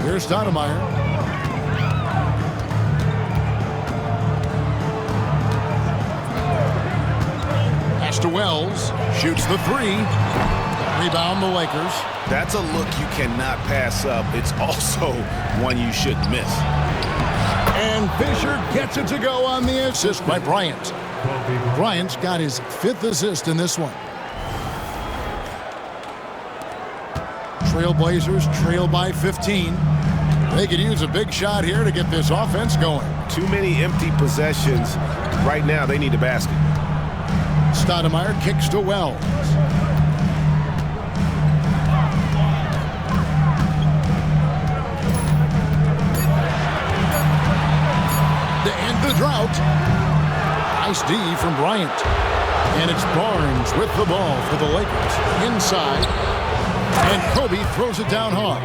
Here's Stoudemire. Pass to Wells. Shoots the 3. Rebound the Lakers. That's a look you cannot pass up. It's also one you shouldn't miss. And Fisher gets it to go on the assist by Bryant. Bryant's got his 5th assist in this one. Trailblazers trail by 15. They could use a big shot here to get this offense going. Too many empty possessions. Right now, they need a basket. Stoudemire kicks to Wells. To end the drought. Nice D from Bryant. And it's Barnes with the ball for the Lakers. Inside. And Kobe throws it down hard.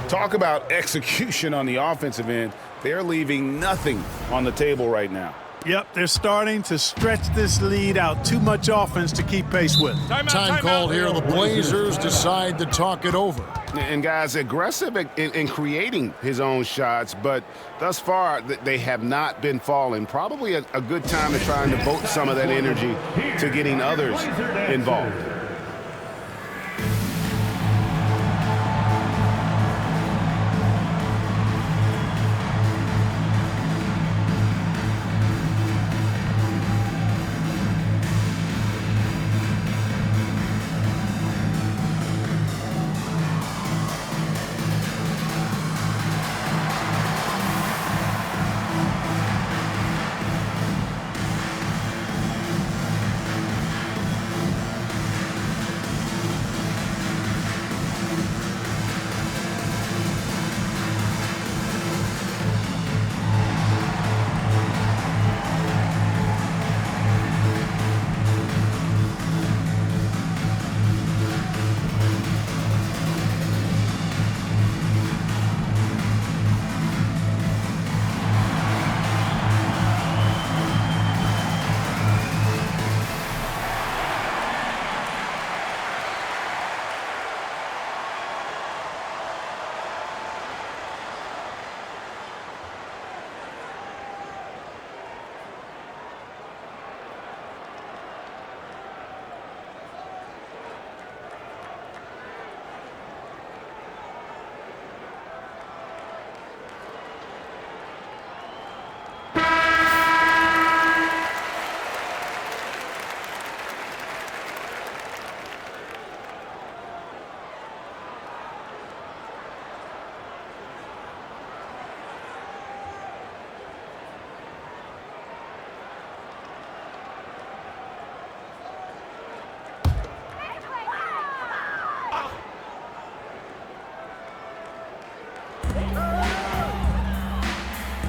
Talk about execution on the offensive end. They're leaving nothing on the table right now. Yep, they're starting to stretch this lead out. Too much offense to keep pace with. Time called here. The Blazers decide to talk it over. And guys, aggressive in creating his own shots, but thus far they have not been falling. Probably a good time to try and devote some of that energy to getting others involved.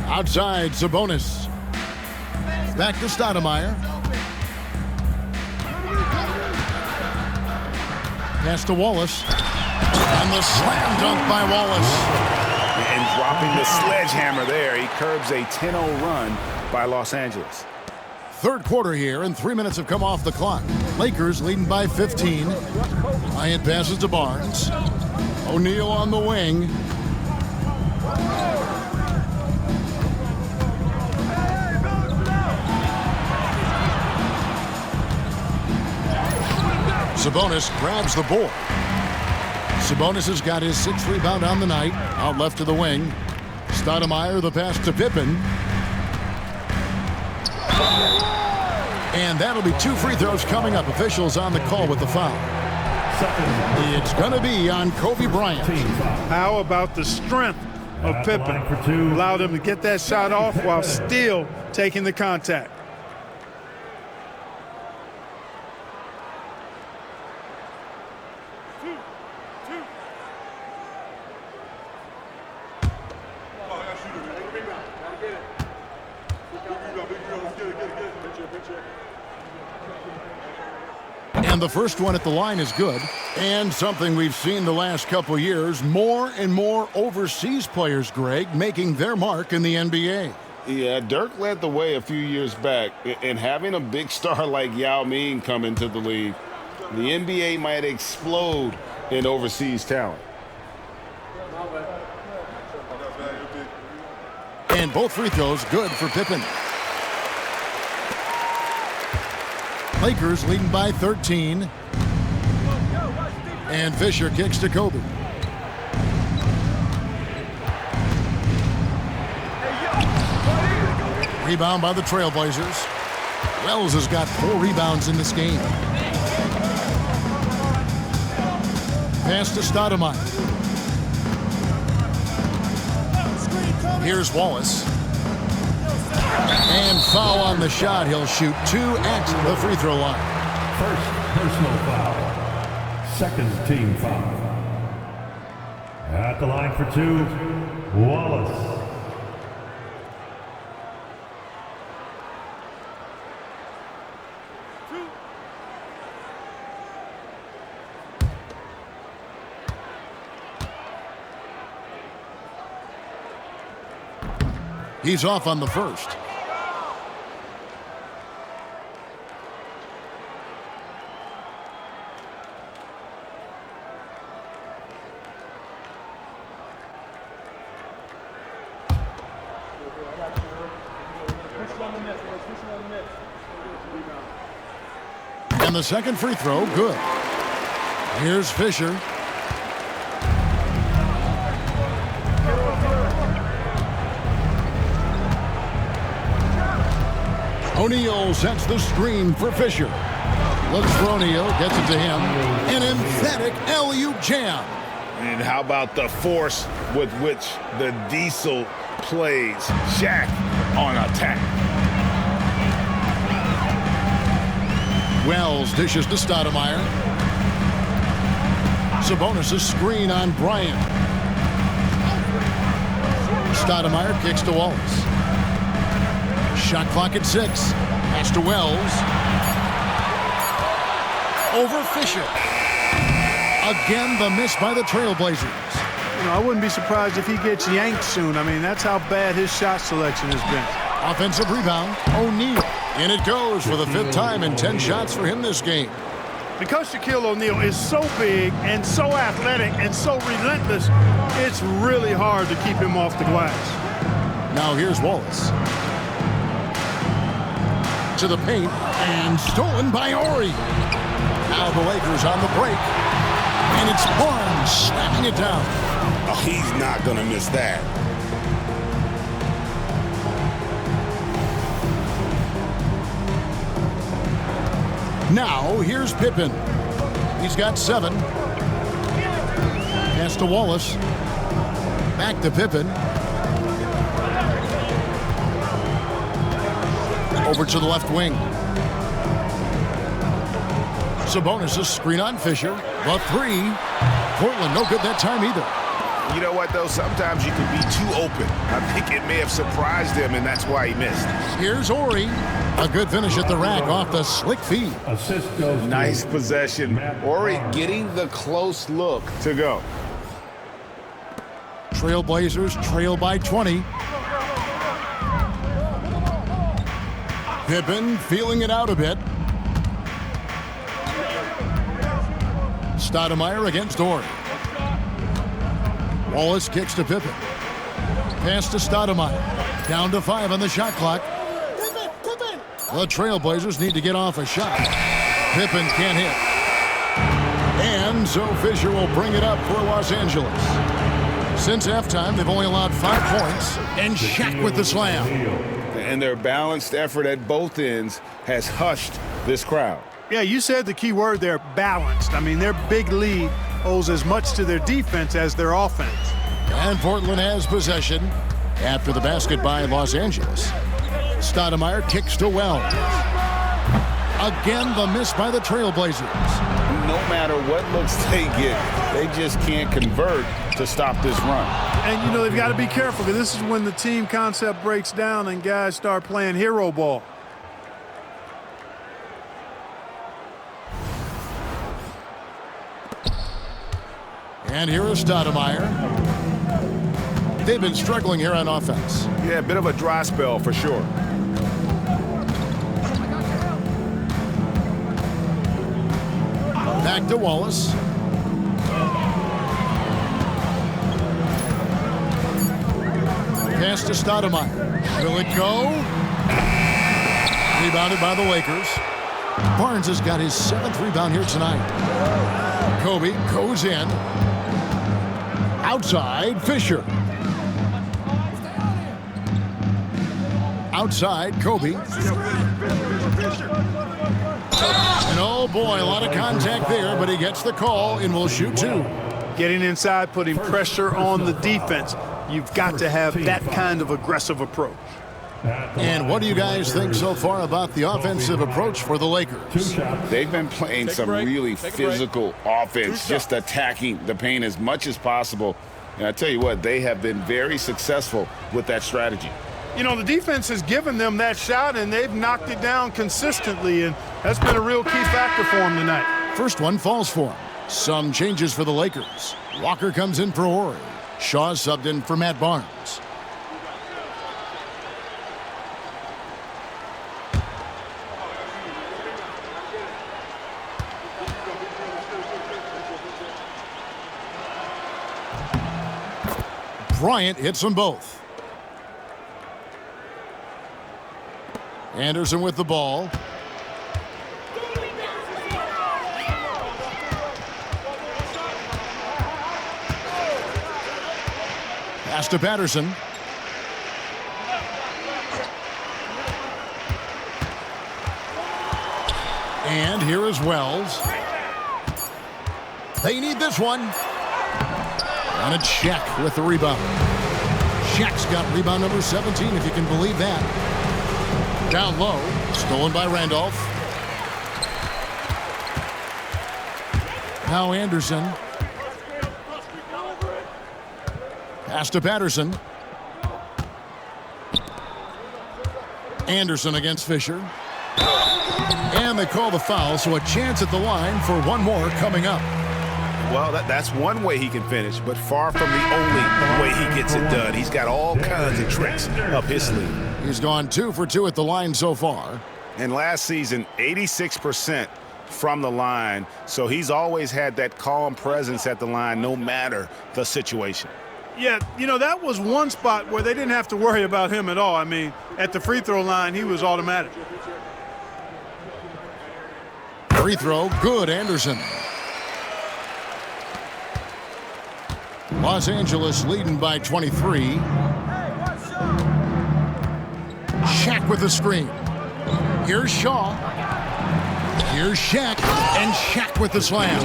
Outside, Sabonis. Back to Stoudemire. Pass to Wallace. And the slam dunk by Wallace. And dropping the sledgehammer there, he curbs a 10-0 run by Los Angeles. Third quarter here, and 3 minutes have come off the clock. Lakers leading by 15. Bryant passes to Barnes. O'Neal on the wing. Sabonis grabs the board. Sabonis has got his 6th rebound on the night. Out left to the wing. Stoudemire, the pass to Pippen. And that'll be 2 free throws coming up. Officials on the call with the foul. It's going to be on Kobe Bryant. How about the strength of Pippen? Allowed him to get that shot off while still taking the contact. And the first one at the line is good. And something we've seen the last couple years, more and more overseas players, Greg, making their mark in the NBA. Yeah, Dirk led the way a few years back. And having a big star like Yao Ming come into the league, the NBA might explode in overseas talent. And both free throws good for Pippen. Lakers leading by 13. And Fisher kicks to Kobe. Rebound by the Trailblazers. Wells has got 4 rebounds in this game. Pass to Stoudemire. Here's Wallace. And foul on the shot. He'll shoot 2 at the free throw line. First personal foul. Second team foul. At the line for 2, Wallace. He's off on the first. And the second free throw, good. Here's Fisher. O'Neal sets the screen for Fisher. Looks for O'Neal, gets it to him. An emphatic alley-oop jam. And how about the force with which the Diesel plays Shaq on attack? Wells dishes to Stoudemire. Sabonis' screen on Bryant. Stoudemire kicks to Wallace. Shot clock at 6. Pass to Wells. Over Fisher. Again, the miss by the Trailblazers. You know, I wouldn't be surprised if he gets yanked soon. I mean, that's how bad his shot selection has been. Offensive rebound, O'Neal. And it goes for the 5th time in 10 shots for him this game. Because Shaquille O'Neal is so big and so athletic and so relentless, it's really hard to keep him off the glass. Now here's Wallace. To the paint, and stolen by Ori. Now the Lakers on the break. And it's Barnes slamming it down. Oh, he's not going to miss that. Now, here's Pippen. He's got 7. Pass to Wallace. Back to Pippen. Over to the left wing. Sabonis' screen on Fisher. The 3. Portland, no good that time either. You know what, though? Sometimes you can be too open. I think it may have surprised him, and that's why he missed. Here's Ori. A good finish at the rack off the slick feed. Assist goes Nice possession. Ori getting the close look to go. Trailblazers trail by 20. Pippen feeling it out a bit. Stoudemire against Ori. Wallace kicks to Pippen. Pass to Stoudemire. Down to 5 on the shot clock. The Trailblazers need to get off a shot. Pippen can't hit. And so Fisher will bring it up for Los Angeles. Since halftime, they've only allowed 5 points. And Shaq with the slam. and their balanced effort at both ends has hushed this crowd. Yeah, you said the key word there, balanced. I mean, their big lead owes as much to their defense as their offense. And Portland has possession after the basket by Los Angeles. Stoudemire kicks to Wells. Again, the miss by the Trailblazers. No matter what looks they get, they just can't convert to stop this run. And, you know, they've got to be careful because this is when the team concept breaks down and guys start playing hero ball. And here is Stoudemire. They've been struggling here on offense. Yeah, a bit of a dry spell for sure. Back to Wallace. Pass to Stoudemire. Will it go? Rebounded by the Lakers. Barnes has got his 7th rebound here tonight. Kobe goes in. Outside, Fisher. Outside, Kobe. And oh boy, a lot of contact there, but he gets the call and will shoot 2. Getting inside, putting pressure on the defense. You've got to have that kind of aggressive approach. And what do you guys think so far about the offensive approach for the Lakers? They've been playing some really physical offense, just attacking the paint as much as possible. And I tell you what, they have been very successful with that strategy. You know, the defense has given them that shot, and they've knocked it down consistently, and that's been a real key factor for them tonight. First one falls for him. Some changes for the Lakers. Walker comes in for Horry. Shaw subbed in for Matt Barnes. Bryant hits them both. Anderson with the ball. Pass to Patterson. And here is Wells. They need this one. And it's Shaq with the rebound. Shaq's got rebound number 17, if you can believe that. Down low, stolen by Randolph. Now Anderson. Pass to Patterson. Anderson against Fisher. And they call the foul, so a chance at the line for one more coming up. Well, that's one way he can finish, but far from the only way he gets it done. He's got all kinds of tricks up his sleeve. He's gone 2 for 2 at the line so far. And last season, 86% from the line, so he's always had that calm presence at the line no matter the situation. Yeah, you know, that was one spot where they didn't have to worry about him at all. I mean, at the free throw line, he was automatic. Free throw, good, Anderson. Los Angeles leading by 23. Shaq with the screen. Here's Shaw. Here's Shaq, and Shaq with the slam.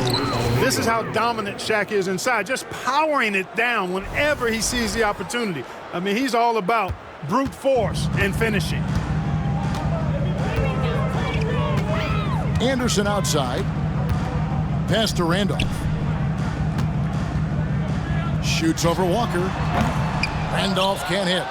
This is how dominant Shaq is inside, just powering it down whenever he sees the opportunity. I mean, he's all about brute force and finishing. Anderson outside. Pass to Randolph. Shoots over Walker. Randolph can't hit.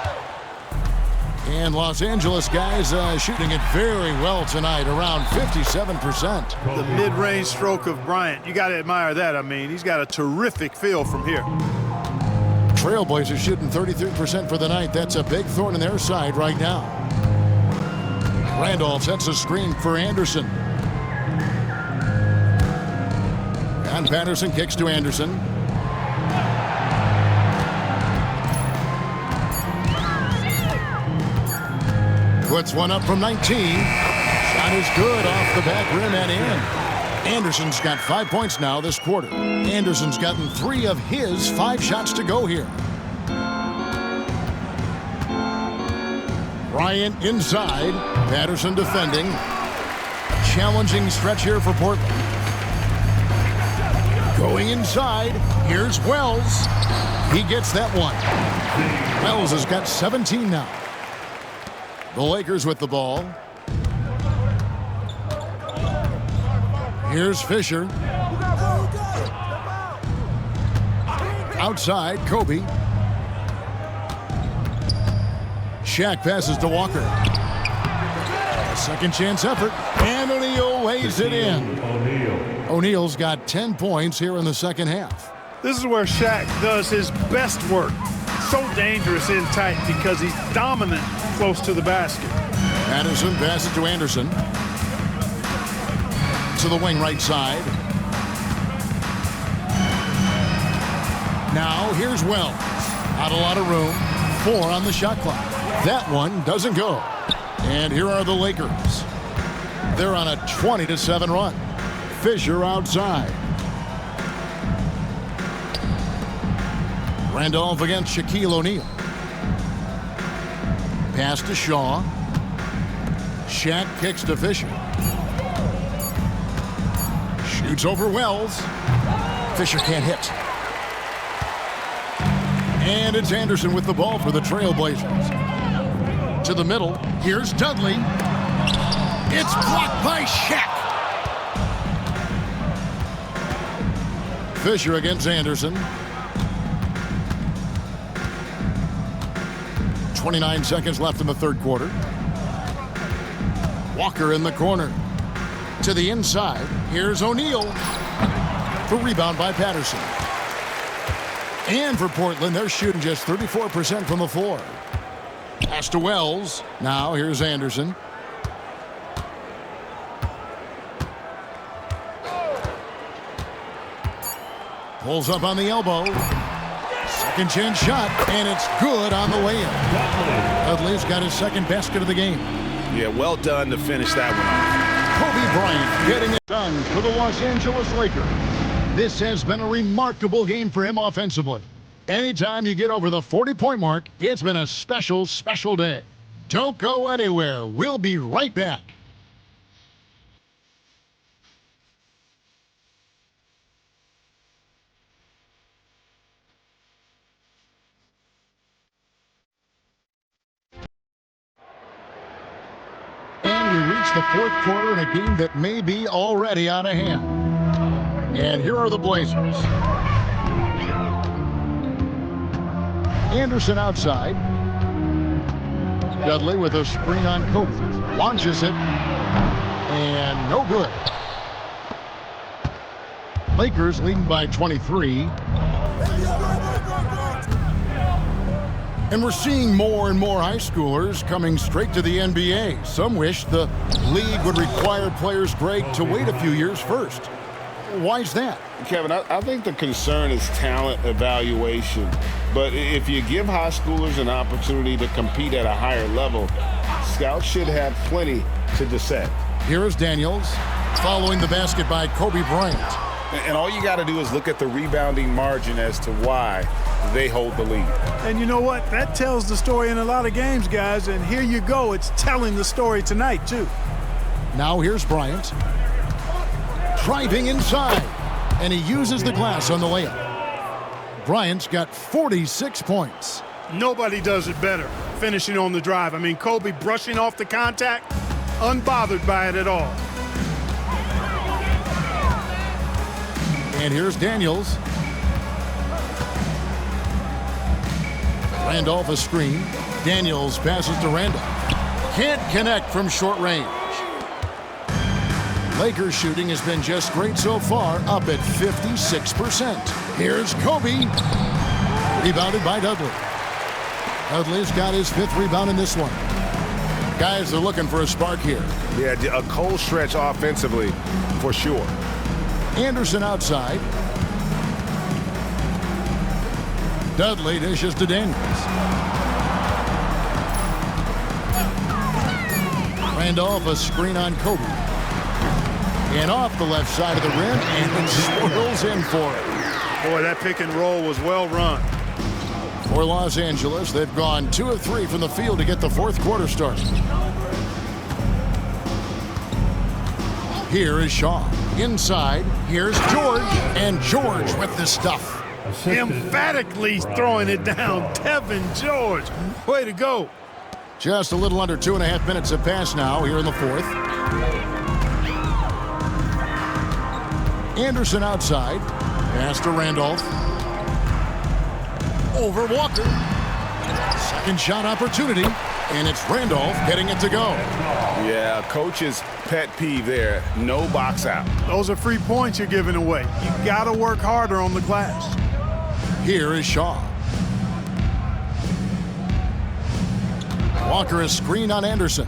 And Los Angeles guys shooting it very well tonight, around 57%. The mid-range stroke of Bryant, you got to admire that. I mean, he's got a terrific feel from here. Trailblazers shooting 33% for the night. That's a big thorn in their side right now. Randolph sets a screen for Anderson. And Patterson kicks to Anderson. Puts one up from 19. Shot is good off the back rim and in. Anderson's got 5 points now this quarter. Anderson's gotten 3 of his 5 shots to go here. Bryant inside. Patterson defending. A challenging stretch here for Portland. Going inside. Here's Wells. He gets that one. Wells has got 17 now. The Lakers with the ball. Here's Fisher. Outside, Kobe. Shaq passes to Walker. A second chance effort. And O'Neal lays it in. O'Neal's got 10 points here in the second half. This is where Shaq does his best work. So dangerous in tight because he's dominant close to the basket. Patterson passes to Anderson. To the wing right side. Now here's Wells. Not a lot of room. 4 on the shot clock. That one doesn't go. And here are the Lakers. They're on a 20-7 run. Fisher outside. Randolph against Shaquille O'Neal. Pass to Shaw. Shaq kicks to Fisher. Shoots over Wells. Fisher can't hit. And it's Anderson with the ball for the Trailblazers. To the middle. Here's Dudley. It's blocked by Shaq. Fisher against Anderson. 29 seconds left in the third quarter. Walker in the corner. To the inside. Here's O'Neal. The rebound by Patterson. And for Portland, they're shooting just 34% from the floor. Pass to Wells. Now here's Anderson. Pulls up on the elbow. Second chance shot, and it's good on the way in. Dudley's got his second basket of the game. Yeah, well done to finish that one off. Kobe Bryant getting it done for the Los Angeles Lakers. This has been a remarkable game for him offensively. Anytime you get over the 40-point mark, it's been a special, special day. Don't go anywhere. We'll be right back. And we reach the fourth quarter in a game that may be already out of hand. And here are the Blazers. Anderson outside. Dudley with a screen on Kobe. Launches it. And no good. Lakers leading by 23. And we're seeing more and more high schoolers coming straight to the NBA. Some wish the league would require players, Greg, to wait a few years first. Why is that? Kevin, I think the concern is talent evaluation. But if you give high schoolers an opportunity to compete at a higher level, scouts should have plenty to dissect. Here is Daniels following the basket by Kobe Bryant. And all you got to do is look at the rebounding margin as to why they hold the lead. And you know what? That tells the story in a lot of games, guys. And here you go. It's telling the story tonight, too. Now here's Bryant. Driving inside. And he uses the glass on the layup. Bryant's got 46 points. Nobody does it better, finishing on the drive. I mean, Kobe brushing off the contact, unbothered by it at all. And here's Daniels. Randolph a screen. Daniels passes to Randolph. Can't connect from short range. Lakers shooting has been just great so far, up at 56%. Here's Kobe. Rebounded by Dudley. Dudley's got his 5th rebound in this one. Guys are looking for a spark here. Yeah, a cold stretch offensively for sure. Anderson outside. Dudley dishes to Daniels. Randolph a screen on Kobe. And off the left side of the rim, and it swirls in for it. Boy, that pick and roll was well run. For Los Angeles, they've gone 2 of 3 from the field to get the fourth quarter started. Here is Shaw. Inside, here's George. And George with the stuff. Emphatically throwing it down. Tevin George. Way to go. Just a little under 2.5 minutes have passed now here in the fourth. Anderson outside. Pass to Randolph. Over Walker. Second shot opportunity. And it's Randolph getting it to go. Yeah, coach's pet peeve there. No box out. Those are free points you're giving away. You got to work harder on the glass. Here is Shaw. Walker is screened on Anderson.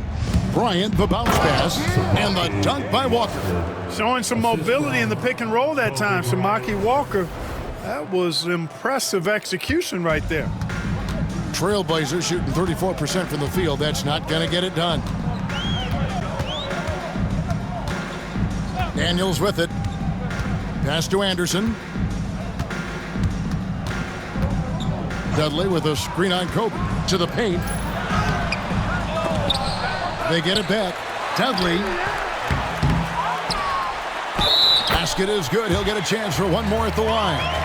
Bryant, the bounce pass, and the dunk by Walker. Showing some mobility in the pick and roll that time, Samaki Walker. That was impressive execution right there. Trailblazers shooting 34% from the field. That's not going to get it done. Daniels with it. Pass to Anderson. Dudley with a screen on Kobe. To the paint. They get it back. Dudley. Basket is good. He'll get a chance for one more at the line.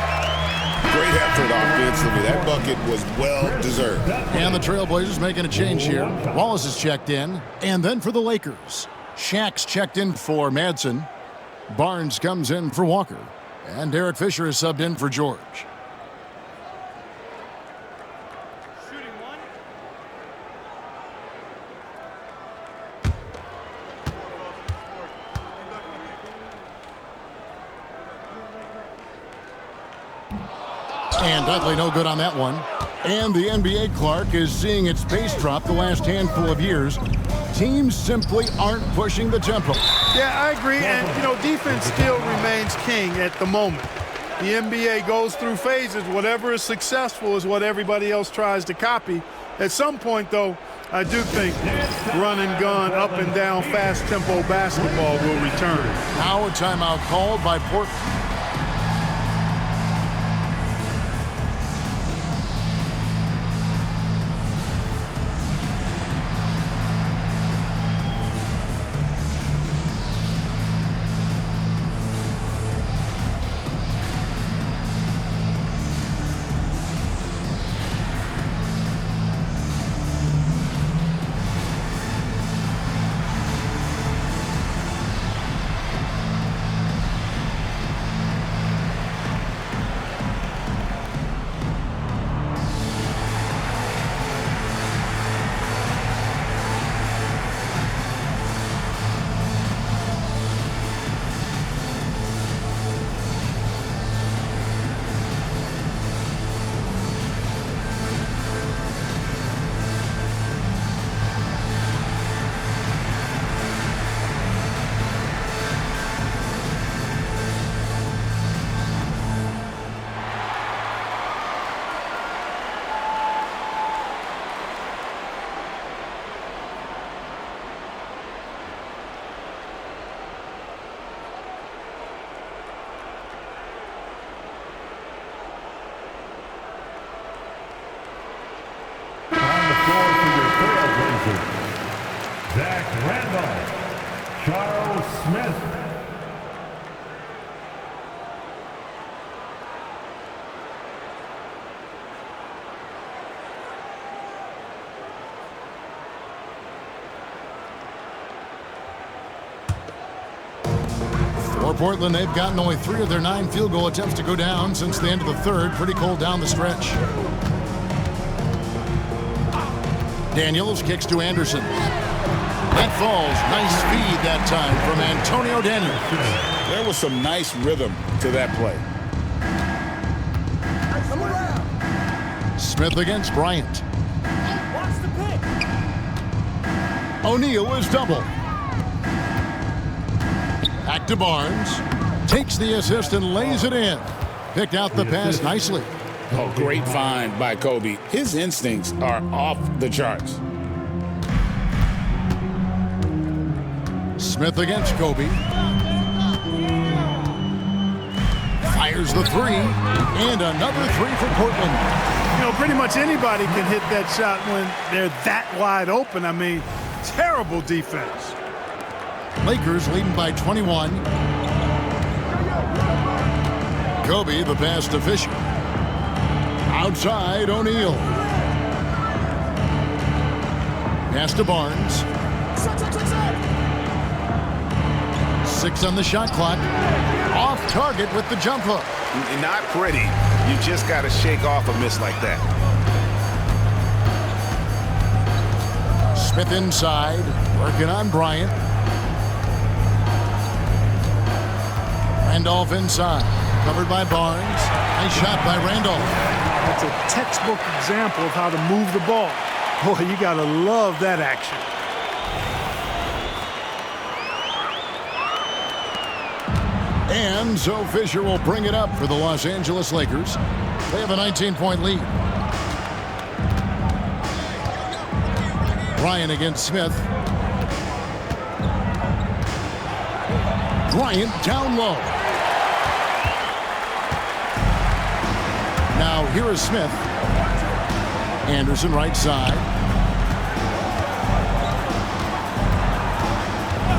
Great effort offensively. That bucket was well deserved. And the Trailblazers making a change here. Wallace is checked in. And then for the Lakers, Shaq's checked in for Madsen. Barnes comes in for Walker. And Derek Fisher is subbed in for George. And Dudley no good on that one. And the NBA, Clark, is seeing its pace drop the last handful of years. Teams simply aren't pushing the tempo. Yeah, I agree. And, defense still remains king at the moment. The NBA goes through phases. Whatever is successful is what everybody else tries to copy. At some point, though, I do think run and gun, up and down, fast tempo basketball will return. Now a timeout called by Portland. Zach Randolph, Charles Smith. For Portland, they've gotten only 3 of their 9 field goal attempts to go down since the end of the third. Pretty cold down the stretch. Daniels kicks to Anderson. That falls. Nice feed that time from Antonio Daniels. There was some nice rhythm to that play. Smith against Bryant. O'Neal is double. Back to Barnes. Takes the assist and lays it in. Picked out the pass nicely. Oh, great find by Kobe. His instincts are off the charts. Smith against Kobe. Fires the 3. And another 3 for Portland. You know, pretty much anybody can hit that shot when they're that wide open. I mean, terrible defense. Lakers leading by 21. Kobe, the pass to Fisher. Outside, O'Neal. Pass to Barnes. 6 on the shot clock. Off target with the jump hook. Not pretty. You just got to shake off a miss like that. Smith inside, working on Bryant. Randolph inside, covered by Barnes. Nice shot by Randolph. That's a textbook example of how to move the ball. Boy, you got to love that action. And so Fisher will bring it up for the Los Angeles Lakers. They have a 19-point lead. Bryant against Smith. Bryant down low. Now here is Smith. Anderson right side.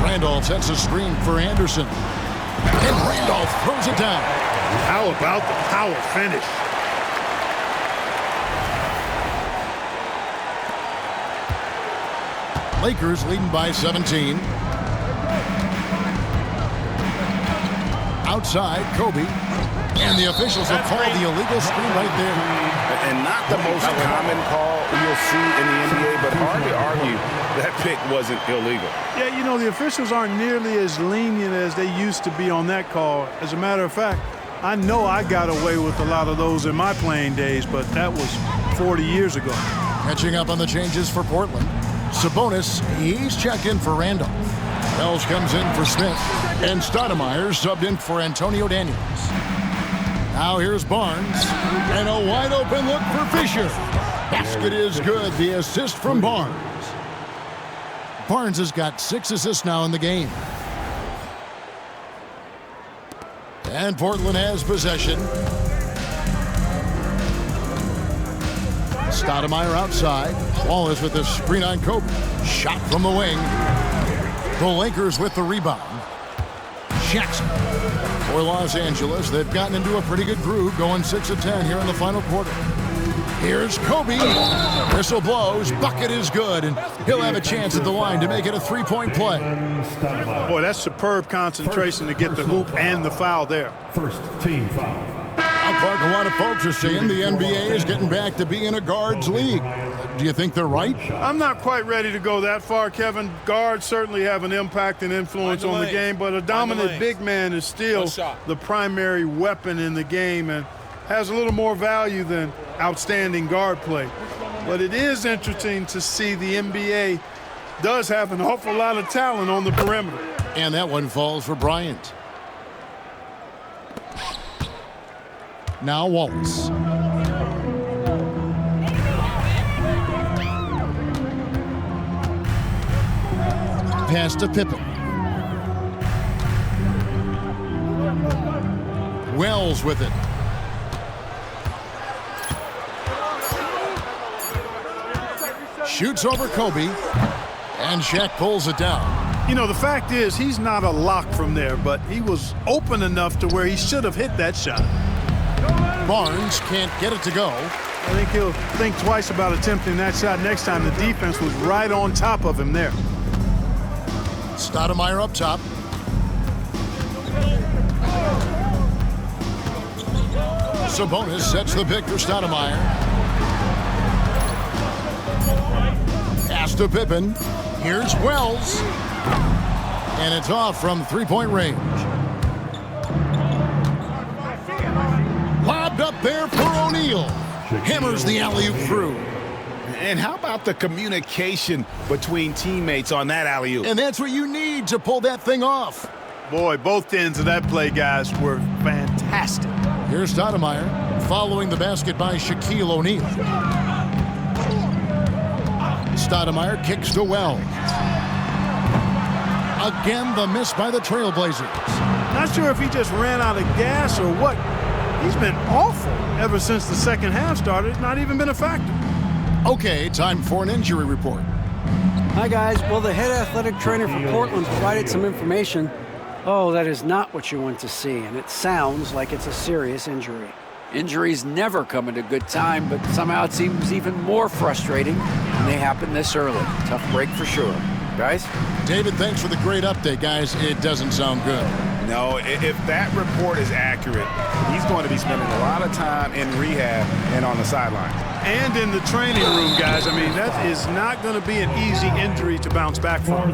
Randolph sets a screen for Anderson. And Randolph throws it down. How about the power finish? Lakers leading by 17. Outside, Kobe. And the officials have called the illegal screen right there. And not the most common call you'll see in the NBA, but hard to argue that pick wasn't illegal. Yeah, you know, the officials aren't nearly as lenient as they used to be on that call. As a matter of fact, I know I got away with a lot of those in my playing days, but that was 40 years ago. Catching up on the changes for Portland. Sabonis, he's checked in for Randolph. Wells comes in for Smith. And Stoudemire subbed in for Antonio Daniels. Now here's Barnes. And a wide open look for Fisher. Basket is good. The assist from Barnes. Barnes has got 6 assists now in the game. And Portland has possession. Stoudemire outside. Wallace with the screen on Kobe. Shot from the wing. The Lakers with the rebound. Jackson for Los Angeles. They've gotten into a pretty good groove, going 6 of 10 here in the final quarter. Here's Kobe. Whistle blows. Bucket is good, and he'll have a chance at the line to make it a 3-point play. Boy, that's superb concentration to get the hoop and the foul there. First team foul. Clark, a lot of folks are saying the NBA is getting back to being a guards league. Do you think they're right? I'm not quite ready to go that far, Kevin. Guards certainly have an impact and influence on the game, but a dominant big man is still the primary weapon in the game and has a little more value than outstanding guard play. But it is interesting to see the NBA does have an awful lot of talent on the perimeter. And that one falls for Bryant. Now Wallace. Pass to Pippen. Wells with it. Shoots over Kobe. And Shaq pulls it down. You know, the fact is he's not a lock from there, but he was open enough to where he should have hit that shot. Barnes can't get it to go. I think he'll think twice about attempting that shot next time. The defense was right on top of him there. Stoudemire up top. Sabonis sets the pick for Stoudemire. Pass to Pippen. Here's Wells. And it's off from 3-point range. Lobbed up there for O'Neal. Hammers the alley-oop through. And how about the communication between teammates on that alley-oop? And that's what you need to pull that thing off. Boy, both ends of that play, guys, were fantastic. Here's Stoudemire following the basket by Shaquille O'Neal. Stoudemire kicks to Wells. Again, the miss by the Trailblazers. Not sure if he just ran out of gas or what, He's been awful ever since the second half started. It's not even been a factor. Okay, time for an injury report. Hi, guys. Well, the head athletic trainer for Portland provided some information. Oh, that is not what you want to see, and it sounds like it's a serious injury. Injuries never come at a good time, but somehow it seems even more frustrating when they happen this early. Tough break for sure. Guys? David, thanks for the great update, guys. It doesn't sound good. No, if that report is accurate, he's going to be spending a lot of time in rehab and on the sidelines. And in the training room, guys. I mean, that is not going to be an easy injury to bounce back from.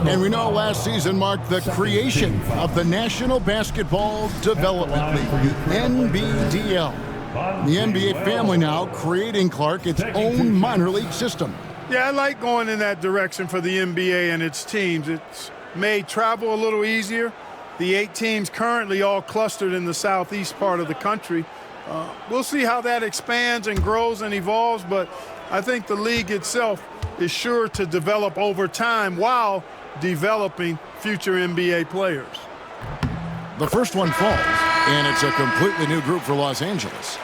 And we know last season marked the creation of the National Basketball Development League, NBDL. The NBA family now creating, Clark, its own minor league system. Yeah, I like going in that direction for the NBA and its teams. It's made travel a little easier. The 8 teams currently all clustered in the southeast part of the country. We'll see how that expands and grows and evolves, but I think the league itself is sure to develop over time while developing future NBA players. The first one falls, and it's a completely new group for Los Angeles.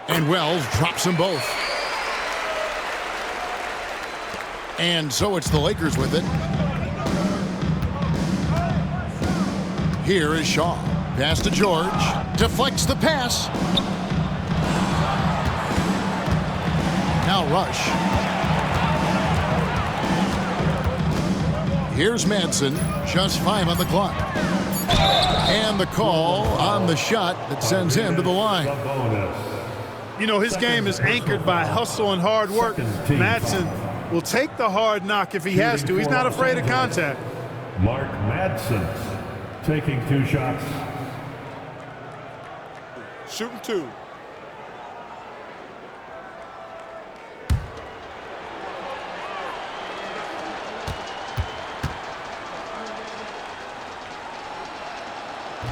And Wells drops them both. And so it's the Lakers with it. Here is Shaw. Pass to George. Deflects the pass. Now Rush. Here's Madsen. Just 5 on the clock. And the call on the shot that sends him to the line. You know, his game is anchored by hustle and hard work. Madsen will take the hard knock if he has to. He's not afraid of contact. Mark Madsen taking 2 shots. Shooting 2.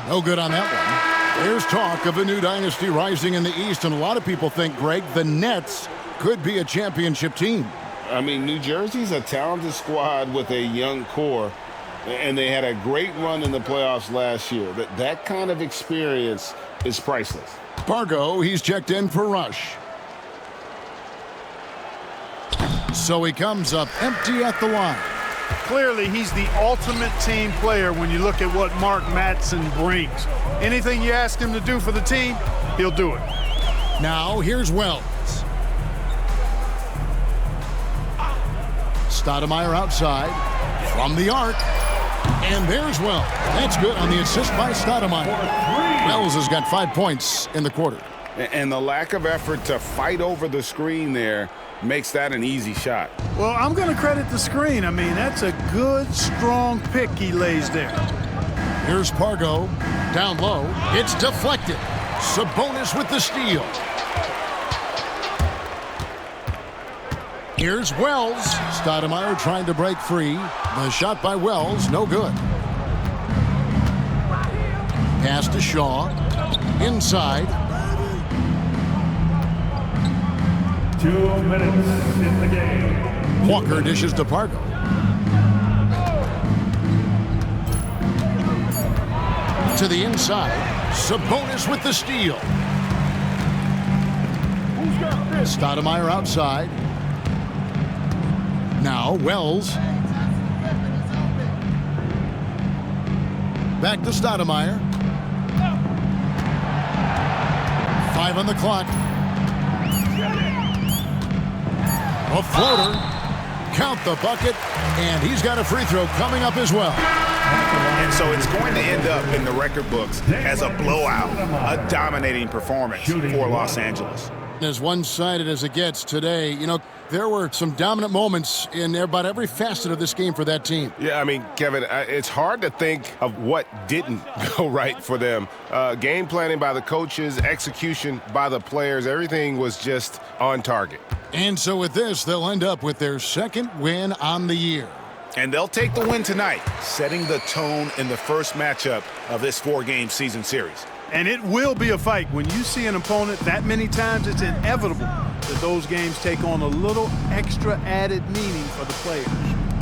No good on that one. There's talk of a new dynasty rising in the East, and a lot of people think, Greg, the Nets could be a championship team. I mean, New Jersey's a talented squad with a young core, and they had a great run in the playoffs last year. That kind of experience is priceless. Pargo, he's checked in for Rush. So he comes up empty at the line. Clearly, he's the ultimate team player when you look at what Mark Madsen brings. Anything you ask him to do for the team, he'll do it. Now, here's Wells. Stoudemire outside from the arc. And there's Wells. That's good on the assist by Stoudemire. Wells has got 5 points in the quarter. And the lack of effort to fight over the screen there makes that an easy shot. Well, I'm going to credit the screen. I mean, that's a good, strong pick he lays there. Here's Pargo. Down low. It's deflected. Sabonis with the steal. Here's Wells. Stoudemire trying to break free. The shot by Wells, no good. Pass to Shaw. Inside. 2 minutes in the game. Walker dishes to Pargo. To the inside. Sabonis with the steal. Stoudemire outside. Now Wells. Back to Stoudemire. 5 on the clock. A floater. Count the bucket. And he's got a free throw coming up as well. And so it's going to end up in the record books as a blowout, a dominating performance for Los Angeles. As one-sided as it gets today, you know, there were some dominant moments in about every facet of this game for that team. Yeah, I mean, Kevin, it's hard to think of what didn't go right for them. Game planning by the coaches, execution by the players, everything was just on target. And so with this, they'll end up with their second win on the year. And they'll take the win tonight, setting the tone in the first matchup of this 4-game season series. And it will be a fight. When you see an opponent that many times, it's inevitable that those games take on a little extra added meaning for the players.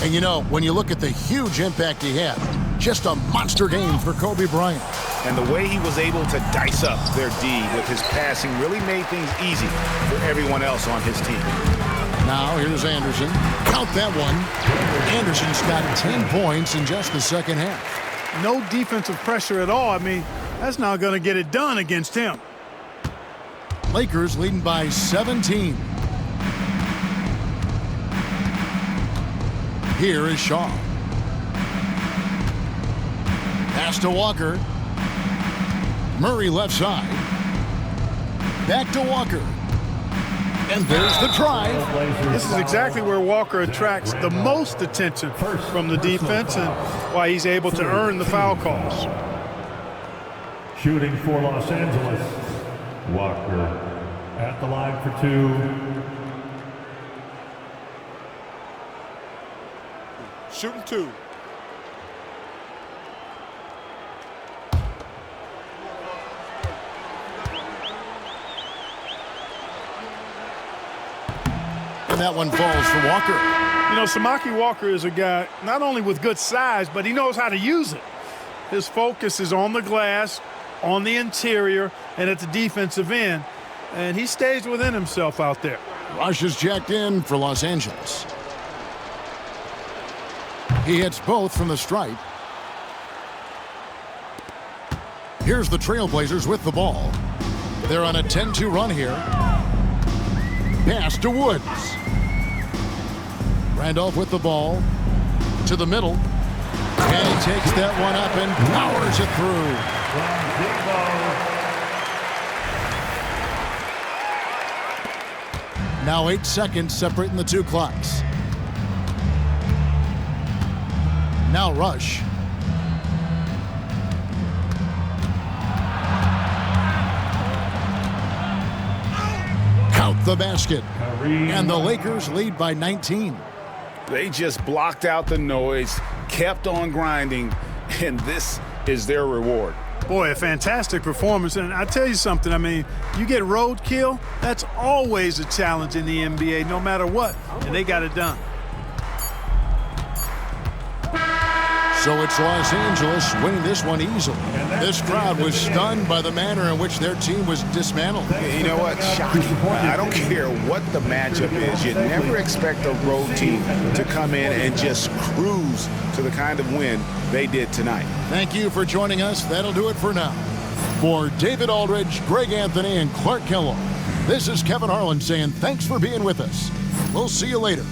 And you know, when you look at the huge impact he had, just a monster game for Kobe Bryant. And the way he was able to dice up their D with his passing really made things easy for everyone else on his team. Now here's Anderson. Count that one. Anderson's got 10 points in just the second half. No defensive pressure at all. I mean, that's not going to get it done against him. Lakers leading by 17. Here is Shaw. Pass to Walker. Murray left side. Back to Walker. And there's the drive. This is exactly where Walker attracts the most attention from the defense and why he's able to earn the foul calls. Shooting for Los Angeles, Walker at the line for 2. Shooting 2. And that one falls for Walker. You know, Samaki Walker is a guy not only with good size, but he knows how to use it. His focus is on the glass, on the interior, and at the defensive end. And he stays within himself out there. Rush is jacked in for Los Angeles. He hits both from the stripe. Here's the Trailblazers with the ball. They're on a 10-2 run here. Pass to Woods. Randolph with the ball to the middle. And he takes that one up and powers it through. Now 8 seconds separating the two clocks. Now Rush. Count the basket. And the Lakers lead by 19. They just blocked out the noise, kept on grinding, and this is their reward. Boy, a fantastic performance. And I tell you something, I mean, you get roadkill, that's always a challenge in the NBA, no matter what. And they got it done. So it's Los Angeles winning this one easily. This crowd was stunned by the manner in which their team was dismantled. You know what? Shocking. I don't care what the matchup is. You never expect a road team to come in and just cruise to the kind of win they did tonight. Thank you for joining us. That'll do it for now. For David Aldridge, Greg Anthony, and Clark Kellogg, this is Kevin Harlan saying thanks for being with us. We'll see you later.